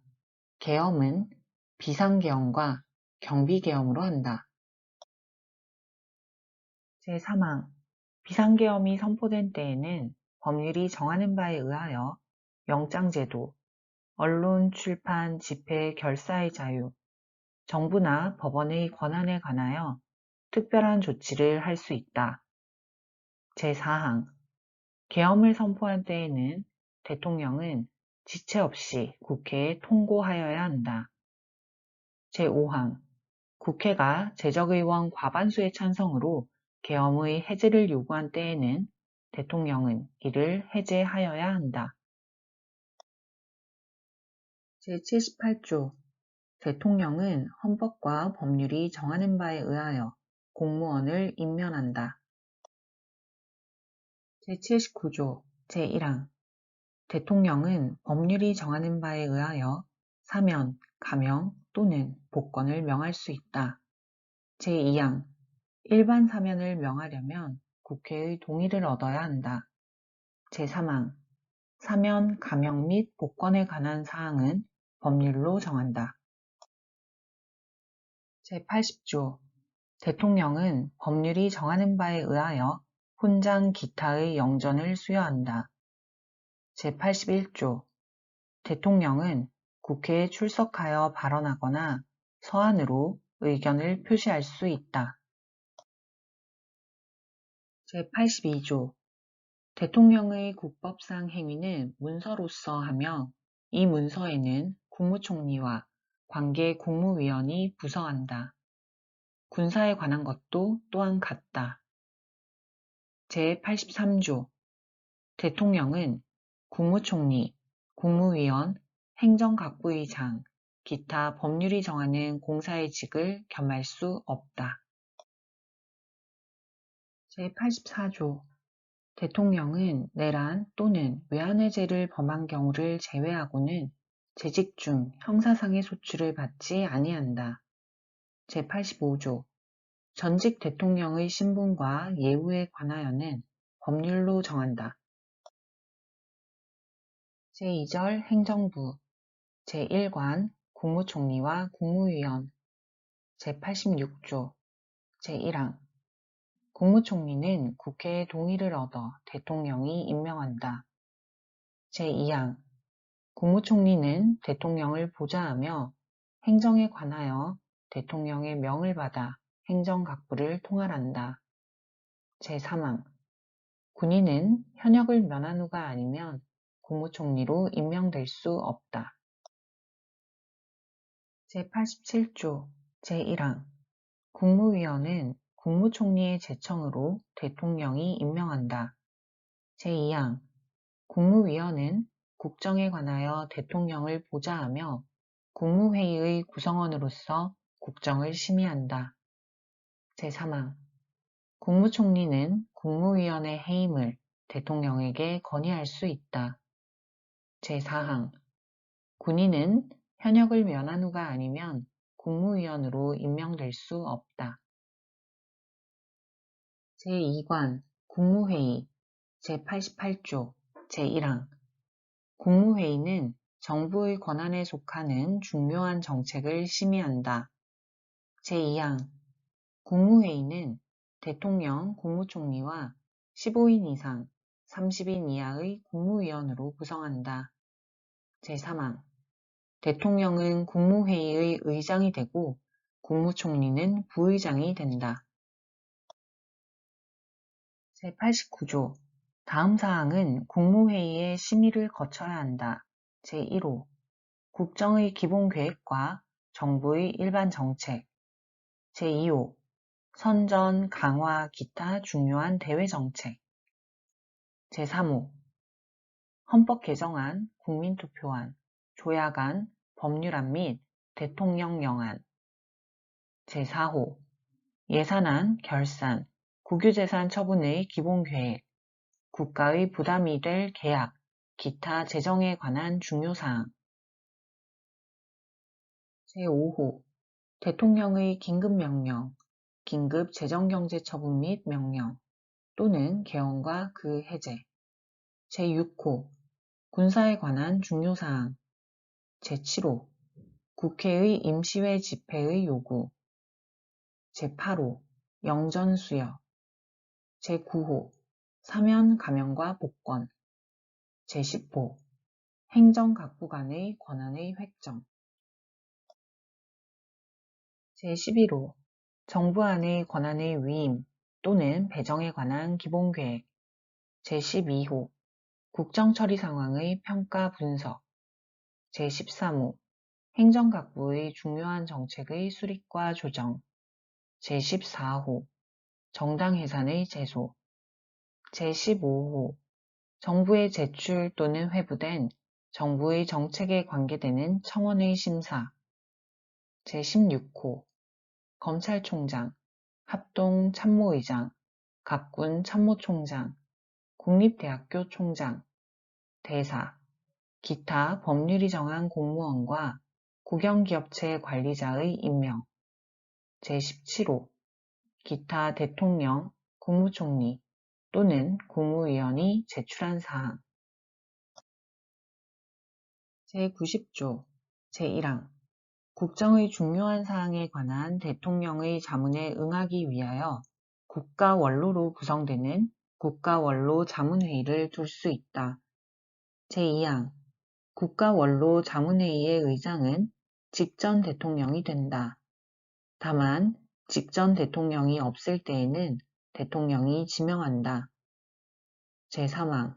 계엄은 비상계엄과 경비계엄으로 한다. 제3항 비상계엄이 선포된 때에는 법률이 정하는 바에 의하여 영장제도, 언론, 출판, 집회, 결사의 자유, 정부나 법원의 권한에 관하여 특별한 조치를 할 수 있다. 제4항 계엄을 선포한 때에는 대통령은 지체 없이 국회에 통고하여야 한다. 제5항 국회가 재적의원 과반수의 찬성으로 계엄의 해제를 요구한 때에는 대통령은 이를 해제하여야 한다. 제78조 대통령은 헌법과 법률이 정하는 바에 의하여 공무원을 임면한다. 제79조 제1항 대통령은 법률이 정하는 바에 의하여 사면, 가명 또는 복권을 명할 수 있다. 제2항 일반 사면을 명하려면 국회의 동의를 얻어야 한다. 제3항 사면, 가명 및 복권에 관한 사항은 법률로 정한다. 제80조 대통령은 법률이 정하는 바에 의하여 훈장 기타의 영전을 수여한다. 제81조 대통령은 국회에 출석하여 발언하거나 서한으로 의견을 표시할 수 있다. 제82조 대통령의 국법상 행위는 문서로서 하며 이 문서에는 국무총리와 관계 국무위원이 부서한다. 군사에 관한 것도 또한 같다. 제83조 대통령은 국무총리, 국무위원, 행정각부의장, 기타 법률이 정하는 공사의 직을 겸할 수 없다. 제84조 대통령은 내란 또는 외환해제를 범한 경우를 제외하고는 재직 중 형사상의 소출을 받지 아니한다. 제85조 전직 대통령의 신분과 예우에 관하여는 법률로 정한다. 제2절 행정부 제1관 국무총리와 국무위원 제86조 제1항 국무총리는 국회의 동의를 얻어 대통령이 임명한다. 제2항 국무총리는 대통령을 보좌하며 행정에 관하여 대통령의 명을 받아 행정각부를 통할한다. 제3항 군인은 현역을 면한 후가 아니면 국무총리로 임명될 수 없다. 제87조 제1항 국무위원은 국무총리의 제청으로 대통령이 임명한다. 제2항 국무위원은 국정에 관하여 대통령을 보좌하며 국무회의의 구성원으로서 국정을 심의한다. 제3항 국무총리는 국무위원의 해임을 대통령에게 건의할 수 있다. 제4항 군인은 현역을 면한 후가 아니면 국무위원으로 임명될 수 없다. 제2관 국무회의 제88조 제1항 국무회의는 정부의 권한에 속하는 중요한 정책을 심의한다. 제2항 국무회의는 대통령, 국무총리와 15인 이상, 30인 이하의 국무위원으로 구성한다. 제3항 대통령은 국무회의의 의장이 되고 국무총리는 부의장이 된다. 제89조 다음 사항은 국무회의의 심의를 거쳐야 한다. 제1호 국정의 기본계획과 정부의 일반 정책 제2호 선전, 강화, 기타 중요한 대외정책 제3호 헌법 개정안, 국민투표안, 조약안, 법률안 및 대통령령안 제4호 예산안, 결산, 국유재산 처분의 기본계획, 국가의 부담이 될 계약, 기타 재정에 관한 중요사항 제5호 대통령의 긴급명령, 긴급재정경제처분 및 명령 또는 개헌과 그 해제 제6호 군사에 관한 중요사항 제7호 국회의 임시회 집회의 요구 제8호 영전수여 제9호 사면 감형과 복권 제10호 행정각부 간의 권한의 획정 제11호 정부 안의 권한의 위임 또는 배정에 관한 기본계획 제12호 국정처리 상황의 평가 분석 제13호 행정각부의 중요한 정책의 수립과 조정 제14호 정당 해산의 제소 제15호 정부의 제출 또는 회부된 정부의 정책에 관계되는 청원의 심사 제16호 검찰총장, 합동참모의장, 각군 참모총장, 국립대학교 총장, 대사, 기타 법률이 정한 공무원과 국영기업체 관리자의 임명 제17호 기타 대통령, 국무총리 또는 국무위원이 제출한 사항 제90조 제1항 국정의 중요한 사항에 관한 대통령의 자문에 응하기 위하여 국가원로로 구성되는 국가원로 자문회의를 둘 수 있다. 제2항 국가원로 자문회의의 의장은 직전 대통령이 된다. 다만 직전 대통령이 없을 때에는 대통령이 지명한다. 제3항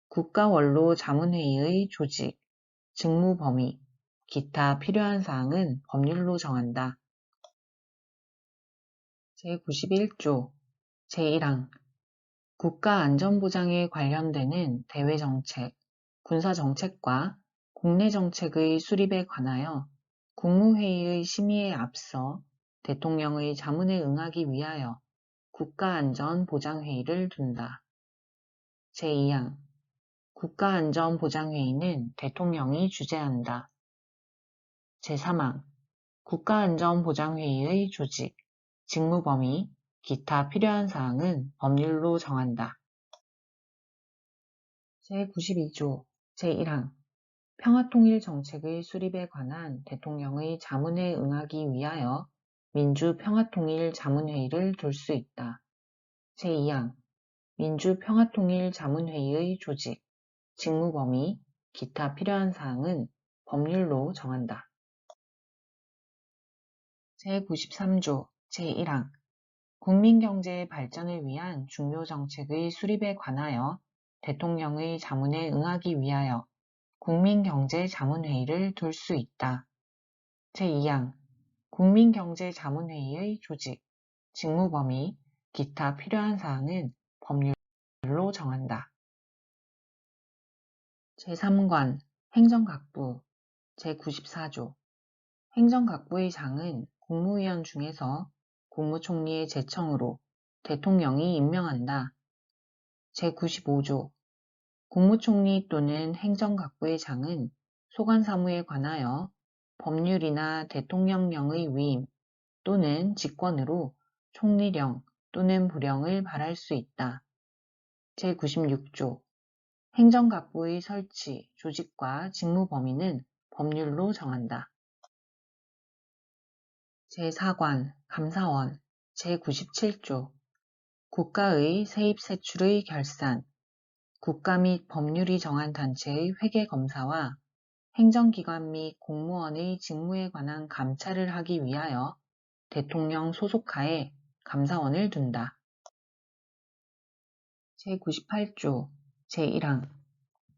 국가원로 자문회의의 조직, 직무 범위, 기타 필요한 사항은 법률로 정한다. 제91조 제1항 국가안전보장에 관련되는 대외정책, 군사정책과 국내 정책의 수립에 관하여 국무회의의 심의에 앞서 대통령의 자문에 응하기 위하여 국가안전보장회의를 둔다. 제2항 국가안전보장회의는 대통령이 주재한다. 제3항 국가안전보장회의의 조직, 직무범위, 기타 필요한 사항은 법률로 정한다. 제92조 제1항 평화통일정책의 수립에 관한 대통령의 자문에 응하기 위하여 민주평화통일자문회의를 둘 수 있다. 제2항 민주평화통일자문회의의 조직, 직무범위, 기타 필요한 사항은 법률로 정한다. 제93조 제1항 국민경제의 발전을 위한 중요 정책의 수립에 관하여 대통령의 자문에 응하기 위하여 국민경제자문회의를 둘 수 있다. 제2항 국민경제자문회의의 조직, 직무범위, 기타 필요한 사항은 법률로 정한다. 제3관 행정각부 제94조 행정각부의 장은 국무위원 중에서 국무총리의 제청으로 대통령이 임명한다. 제95조 국무총리 또는 행정각부의 장은 소관사무에 관하여 법률이나 대통령령의 위임 또는 직권으로 총리령 또는 부령을 발할 수 있다. 제96조 행정각부의 설치, 조직과 직무 범위는 법률로 정한다. 제4관 감사원 제97조 국가의 세입세출의 결산, 국가 및 법률이 정한 단체의 회계검사와 행정기관 및 공무원의 직무에 관한 감찰을 하기 위하여 대통령 소속하에 감사원을 둔다. 제98조 제1항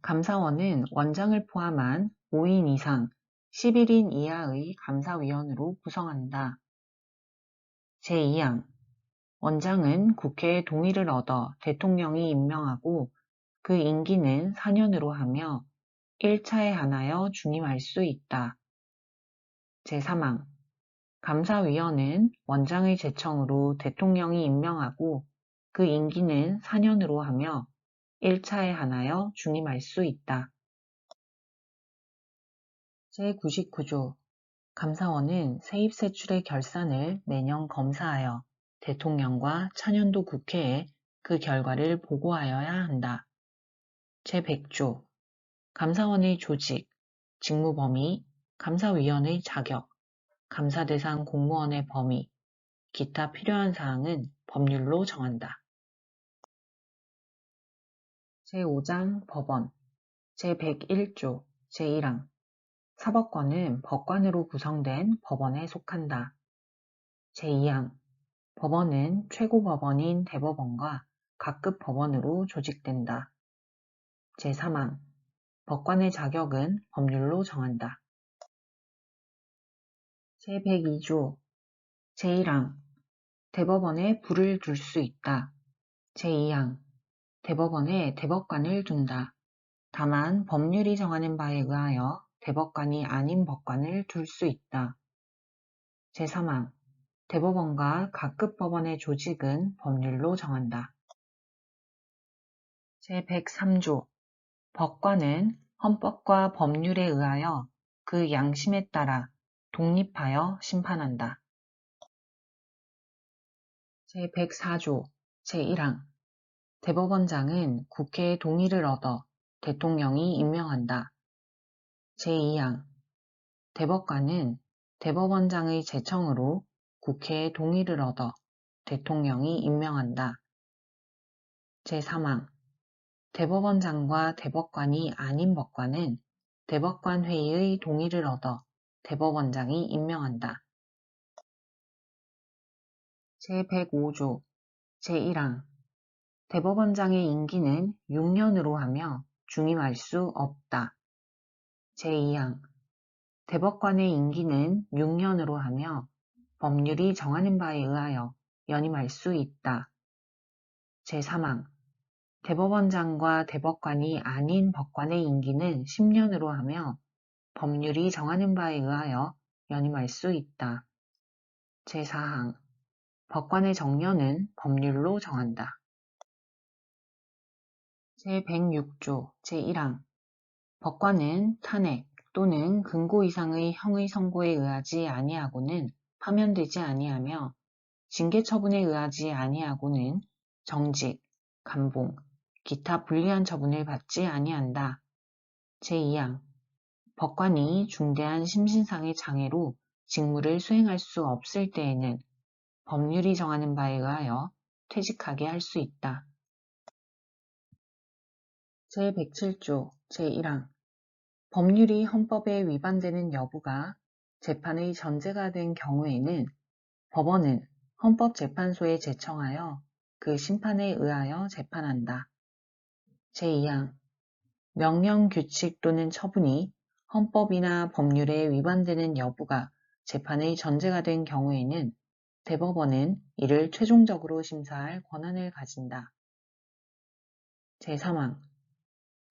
감사원은 원장을 포함한 5인 이상 11인 이하의 감사위원으로 구성한다. 제2항 원장은 국회의 동의를 얻어 대통령이 임명하고 그 임기는 4년으로 하며 1차에 한하여 중임할 수 있다. 제3항 감사위원은 원장의 제청으로 대통령이 임명하고 그 임기는 4년으로 하며 1차에 한하여 중임할 수 있다. 제99조 감사원은 세입세출의 결산을 매년 검사하여 대통령과 차년도 국회에 그 결과를 보고하여야 한다. 제100조 감사원의 조직, 직무범위, 감사위원의 자격, 감사 대상 공무원의 범위, 기타 필요한 사항은 법률로 정한다. 제5장 법원 제101조 제1항 사법권은 법관으로 구성된 법원에 속한다. 제2항 법원은 최고법원인 대법원과 각급 법원으로 조직된다. 제3항 법관의 자격은 법률로 정한다. 제102조 제1항 대법원에 불을 둘 수 있다. 제2항 대법원에 대법관을 둔다. 다만 법률이 정하는 바에 의하여 대법관이 아닌 법관을 둘 수 있다. 제3항 대법원과 각급 법원의 조직은 법률로 정한다. 제103조 법관은 헌법과 법률에 의하여 그 양심에 따라 독립하여 심판한다. 제104조 제1항 대법원장은 국회의 동의를 얻어 대통령이 임명한다. 제2항 대법관은 대법원장의 제청으로 국회의 동의를 얻어 대통령이 임명한다. 제3항 대법원장과 대법관이 아닌 법관은 대법관 회의의 동의를 얻어 대법원장이 임명한다. 제105조 제1항 대법원장의 임기는 6년으로 하며 중임할 수 없다. 제2항 대법관의 임기는 6년으로 하며 법률이 정하는 바에 의하여 연임할 수 있다. 제3항 대법원장과 대법관이 아닌 법관의 임기는 10년으로 하며 법률이 정하는 바에 의하여 연임할 수 있다. 제4항 법관의 정년은 법률로 정한다. 제106조 제1항 법관은 탄핵 또는 금고 이상의 형의 선고에 의하지 아니하고는 파면되지 아니하며 징계 처분에 의하지 아니하고는 정직, 감봉, 기타 불리한 처분을 받지 아니한다. 제2항 법관이 중대한 심신상의 장애로 직무를 수행할 수 없을 때에는 법률이 정하는 바에 의하여 퇴직하게 할 수 있다. 제107조 제1항 법률이 헌법에 위반되는 여부가 재판의 전제가 된 경우에는 법원은 헌법재판소에 제청하여 그 심판에 의하여 재판한다. 제2항 명령, 규칙 또는 처분이 헌법이나 법률에 위반되는 여부가 재판의 전제가 된 경우에는 대법원은 이를 최종적으로 심사할 권한을 가진다. 제3항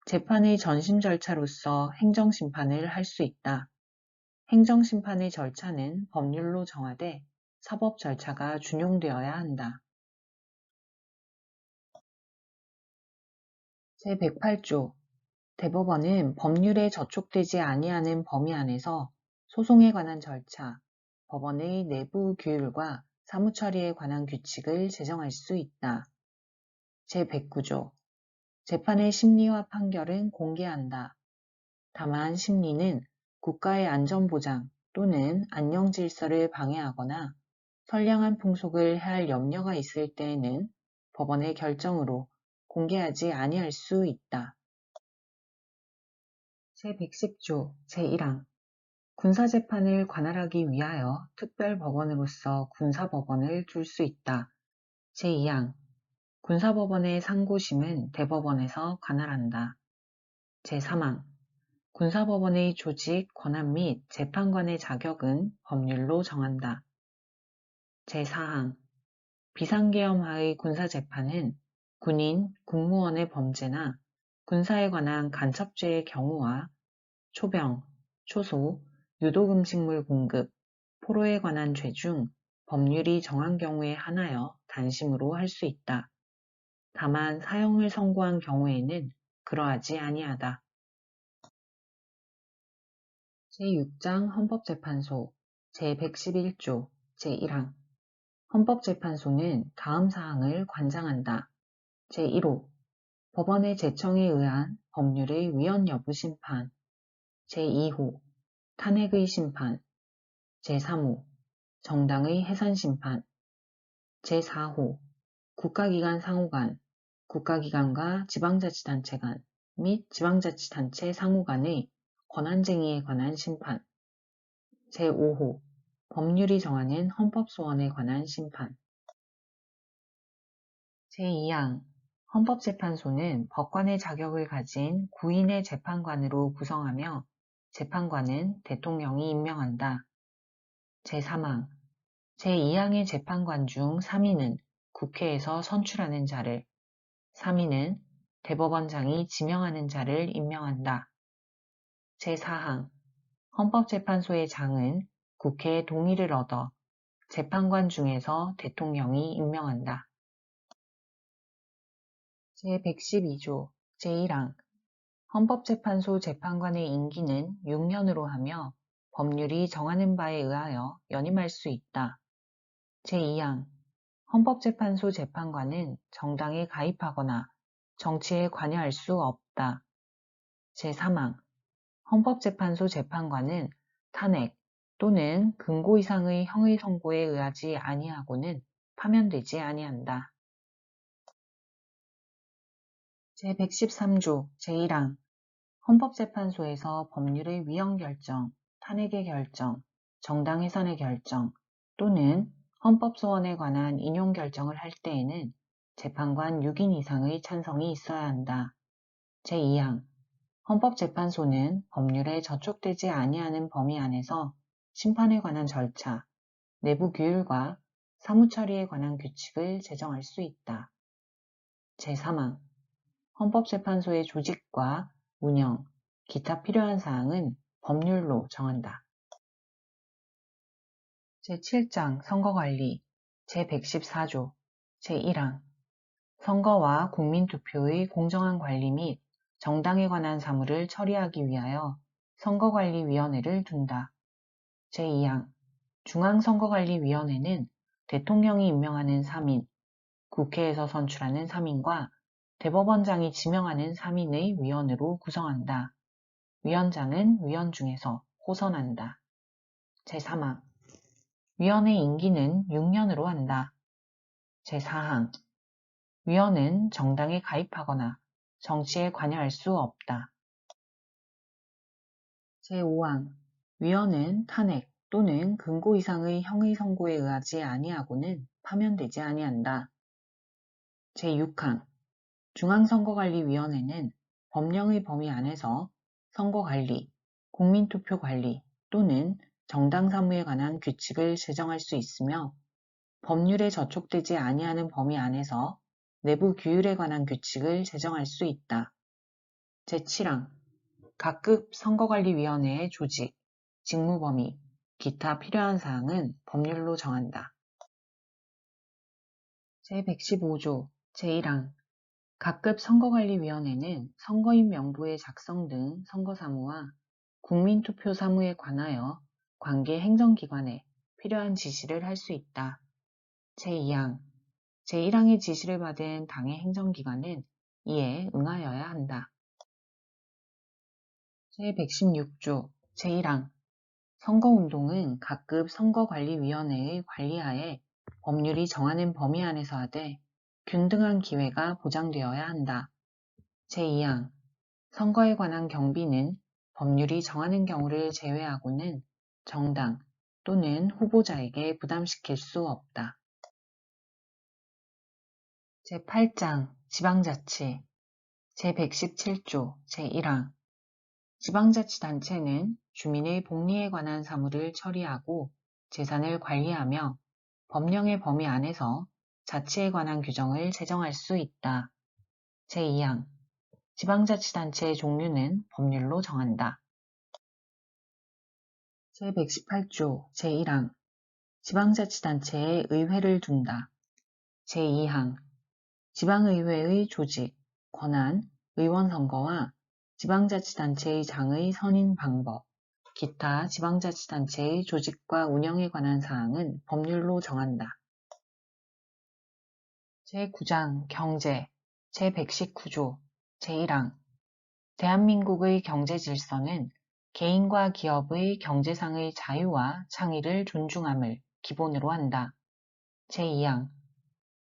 재판의 전심 절차로서 행정심판을 할 수 있다. 행정심판의 절차는 법률로 정하되 사법 절차가 준용되어야 한다. 제108조 대법원은 법률에 저촉되지 아니하는 범위 안에서 소송에 관한 절차, 법원의 내부 규율과 사무처리에 관한 규칙을 제정할 수 있다. 제109조 재판의 심리와 판결은 공개한다. 다만 심리는 국가의 안전보장 또는 안녕질서를 방해하거나 선량한 풍속을 해할 염려가 있을 때에는 법원의 결정으로 공개하지 아니할 수 있다. 제110조 제1항 군사재판을 관할하기 위하여 특별법원으로서 군사법원을 둘 수 있다. 제2항 군사법원의 상고심은 대법원에서 관할한다. 제3항 군사법원의 조직, 권한 및 재판관의 자격은 법률로 정한다. 제4항 비상계엄하의 군사재판은 군인, 국무원의 범죄나 군사에 관한 간첩죄의 경우와 초병, 초소, 유독음식물 공급, 포로에 관한 죄 중 법률이 정한 경우에 한하여 단심으로 할 수 있다. 다만 사형을 선고한 경우에는 그러하지 아니하다. 제6장 헌법재판소 제111조 제1항 헌법재판소는 다음 사항을 관장한다. 제1호 법원의 제청에 의한 법률의 위헌 여부 심판 제2호 탄핵의 심판 제3호 정당의 해산 심판 제4호 국가기관 상호 간, 국가기관과 지방자치단체 간 및 지방자치단체 상호 간의 권한쟁의에 관한 심판 제5호 법률이 정하는 헌법소원에 관한 심판 제2항 헌법재판소는 법관의 자격을 가진 구인의 재판관으로 구성하며 재판관은 대통령이 임명한다. 제3항 제2항의 재판관 중 3인은 국회에서 선출하는 자를, 3인은 대법원장이 지명하는 자를 임명한다. 제4항 헌법재판소의 장은 국회의 동의를 얻어 재판관 중에서 대통령이 임명한다. 제112조 제1항 헌법재판소 재판관의 임기는 6년으로 하며 법률이 정하는 바에 의하여 연임할 수 있다. 제2항 헌법재판소 재판관은 정당에 가입하거나 정치에 관여할 수 없다. 제3항 헌법재판소 재판관은 탄핵 또는 금고 이상의 형의 선고에 의하지 아니하고는 파면되지 아니한다. 제113조 제1항 헌법재판소에서 법률의 위헌 결정, 탄핵의 결정, 정당 해산의 결정 또는 헌법소원에 관한 인용 결정을 할 때에는 재판관 6인 이상의 찬성이 있어야 한다. 제2항 헌법재판소는 법률에 저촉되지 아니하는 범위 안에서 심판에 관한 절차, 내부 규율과 사무처리에 관한 규칙을 제정할 수 있다. 제3항 헌법재판소의 조직과 운영, 기타 필요한 사항은 법률로 정한다. 제7장 선거관리 제114조 제1항 선거와 국민투표의 공정한 관리 및 정당에 관한 사무를 처리하기 위하여 선거관리위원회를 둔다. 제2항 중앙선거관리위원회는 대통령이 임명하는 3인, 국회에서 선출하는 3인과 대법원장이 지명하는 3인의 위원으로 구성한다. 위원장은 위원 중에서 호선한다. 제3항 위원회 임기는 6년으로 한다. 제4항 위원은 정당에 가입하거나 정치에 관여할 수 없다. 제5항 위원은 탄핵 또는 금고 이상의 형의 선고에 의하지 아니하고는 파면되지 아니한다. 제6항 중앙선거관리위원회는 법령의 범위 안에서 선거관리, 국민투표관리 또는 정당 사무에 관한 규칙을 제정할 수 있으며 법률에 저촉되지 아니하는 범위 안에서 내부 규율에 관한 규칙을 제정할 수 있다. 제7항 각급 선거관리위원회의 조직, 직무 범위, 기타 필요한 사항은 법률로 정한다. 제115조 제1항 각급 선거관리위원회는 선거인 명부의 작성 등 선거사무와 국민투표 사무에 관하여 관계 행정기관에 필요한 지시를 할 수 있다. 제2항 제1항의 지시를 받은 당의 행정기관은 이에 응하여야 한다. 제116조 제1항 선거운동은 각급 선거관리위원회의 관리하에 법률이 정하는 범위 안에서 하되 균등한 기회가 보장되어야 한다. 제2항 선거에 관한 경비는 법률이 정하는 경우를 제외하고는 정당 또는 후보자에게 부담시킬 수 없다. 제8장 지방자치 제117조 제1항 지방자치단체는 주민의 복리에 관한 사무를 처리하고 재산을 관리하며 법령의 범위 안에서 자치에 관한 규정을 제정할 수 있다. 제2항 지방자치단체의 종류는 법률로 정한다. 제118조 제1항 지방자치단체에 의회를 둔다. 제2항 지방의회의 조직, 권한, 의원선거와 지방자치단체의 장의 선임 방법, 기타 지방자치단체의 조직과 운영에 관한 사항은 법률로 정한다. 제9장 경제 제119조 제1항 대한민국의 경제질서는 개인과 기업의 경제상의 자유와 창의를 존중함을 기본으로 한다. 제2항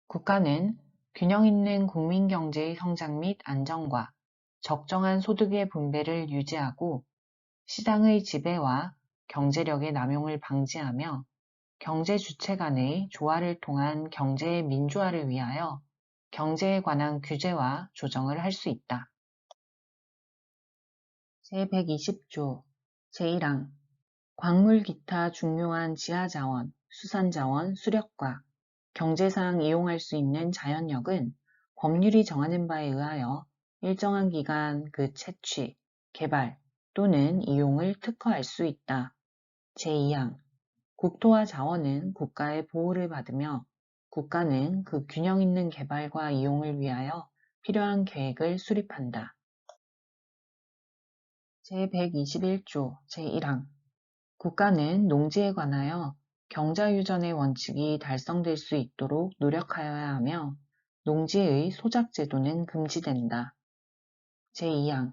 국가는 균형 있는 국민경제의 성장 및 안정과 적정한 소득의 분배를 유지하고 시장의 지배와 경제력의 남용을 방지하며 경제 주체 간의 조화를 통한 경제의 민주화를 위하여 경제에 관한 규제와 조정을 할 수 있다. 제120조 제1항 광물 기타 중요한 지하자원, 수산자원, 수력과 경제상 이용할 수 있는 자연력은 법률이 정하는 바에 의하여 일정한 기간 그 채취, 개발 또는 이용을 특허할 수 있다. 제2항 국토와 자원은 국가의 보호를 받으며 국가는 그 균형 있는 개발과 이용을 위하여 필요한 계획을 수립한다. 제121조 제1항 국가는 농지에 관하여 경자유전의 원칙이 달성될 수 있도록 노력하여야 하며 농지의 소작제도는 금지된다. 제2항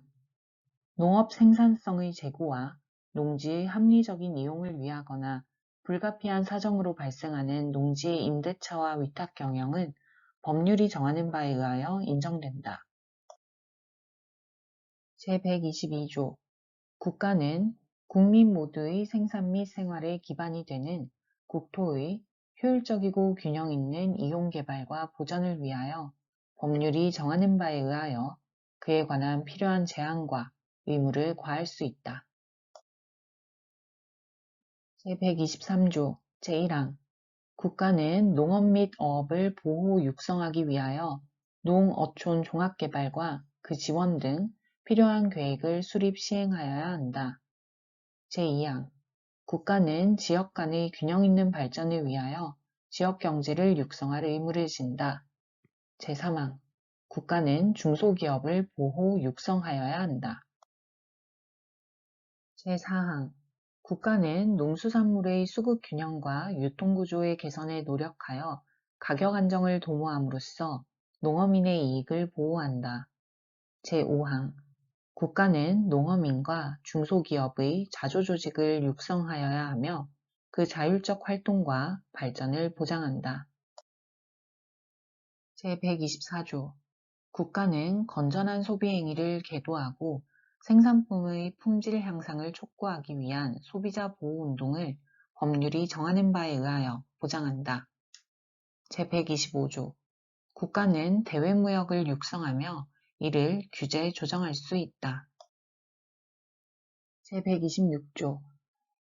농업 생산성의 제고와 농지의 합리적인 이용을 위하거나 불가피한 사정으로 발생하는 농지의 임대차와 위탁 경영은 법률이 정하는 바에 의하여 인정된다. 제122조 국가는 국민 모두의 생산 및 생활의 기반이 되는 국토의 효율적이고 균형 있는 이용 개발과 보전을 위하여 법률이 정하는 바에 의하여 그에 관한 필요한 제한과 의무를 과할 수 있다. 제123조 제1항 국가는 농업 및 어업을 보호 육성하기 위하여 농어촌 종합개발과 그 지원 등 필요한 계획을 수립 시행하여야 한다. 제2항 국가는 지역 간의 균형 있는 발전을 위하여 지역 경제를 육성할 의무를 진다. 제3항 국가는 중소기업을 보호 육성하여야 한다. 제4항 국가는 농수산물의 수급 균형과 유통구조의 개선에 노력하여 가격 안정을 도모함으로써 농어민의 이익을 보호한다. 제5항 국가는 농어민과 중소기업의 자조조직을 육성하여야 하며 그 자율적 활동과 발전을 보장한다. 제124조 국가는 건전한 소비 행위를 계도하고 생산품의 품질 향상을 촉구하기 위한 소비자 보호 운동을 법률이 정하는 바에 의하여 보장한다. 제125조 국가는 대외무역을 육성하며 이를 규제 조정할 수 있다. 제126조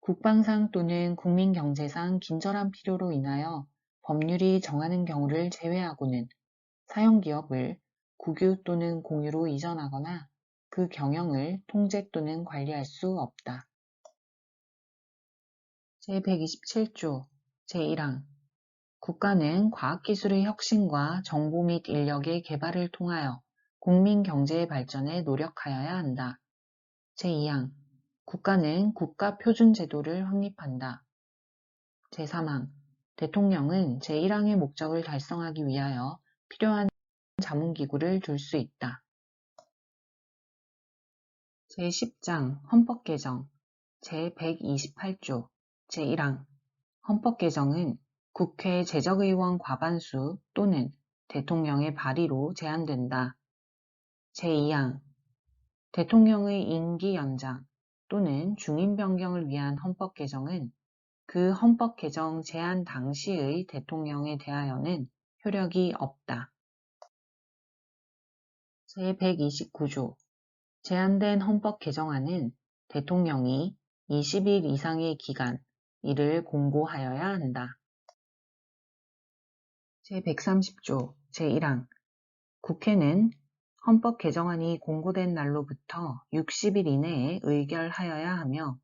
국방상 또는 국민경제상 긴절한 필요로 인하여 법률이 정하는 경우를 제외하고는 사용기업을 국유 또는 공유로 이전하거나 그 경영을 통제 또는 관리할 수 없다. 제127조 제1항 국가는 과학기술의 혁신과 정보 및 인력의 개발을 통하여 국민 경제의 발전에 노력하여야 한다. 제2항 국가는 국가표준제도를 확립한다. 제3항 대통령은 제1항의 목적을 달성하기 위하여 필요한 자문기구를 둘 수 있다. 제10장 헌법 개정 제128조 제1항 헌법 개정은 국회 재적의원 과반수 또는 대통령의 발의로 제한된다. 제2항 대통령의 임기 연장 또는 중임 변경을 위한 헌법 개정은 그 헌법 개정 제한 당시의 대통령에 대하여는 효력이 없다. 제129조 제한된 헌법 개정안은 대통령이 20일 이상의 기간 이를 공고하여야 한다. 제130조 제1항 국회는 헌법 개정안이 공고된 날로부터 60일 이내에 의결하여야 하며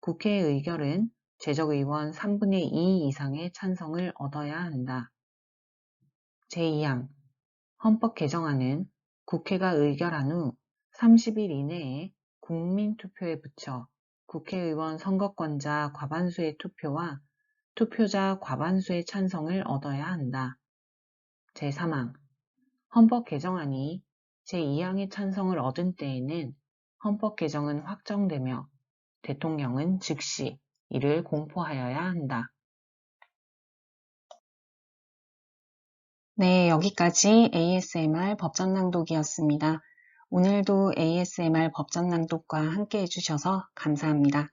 국회의 의결은 재적의원 3분의 2 이상의 찬성을 얻어야 한다. 제2항 헌법 개정안은 국회가 의결한 후 30일 이내에 국민투표에 붙여 국회의원 선거권자 과반수의 투표와 투표자 과반수의 찬성을 얻어야 한다. 제3항 헌법 개정안이 제2항의 찬성을 얻은 때에는 헌법 개정은 확정되며 대통령은 즉시 이를 공포하여야 한다. 네, 여기까지 ASMR 법전 낭독이었습니다. 오늘도 ASMR 법전 낭독과 함께 해주셔서 감사합니다.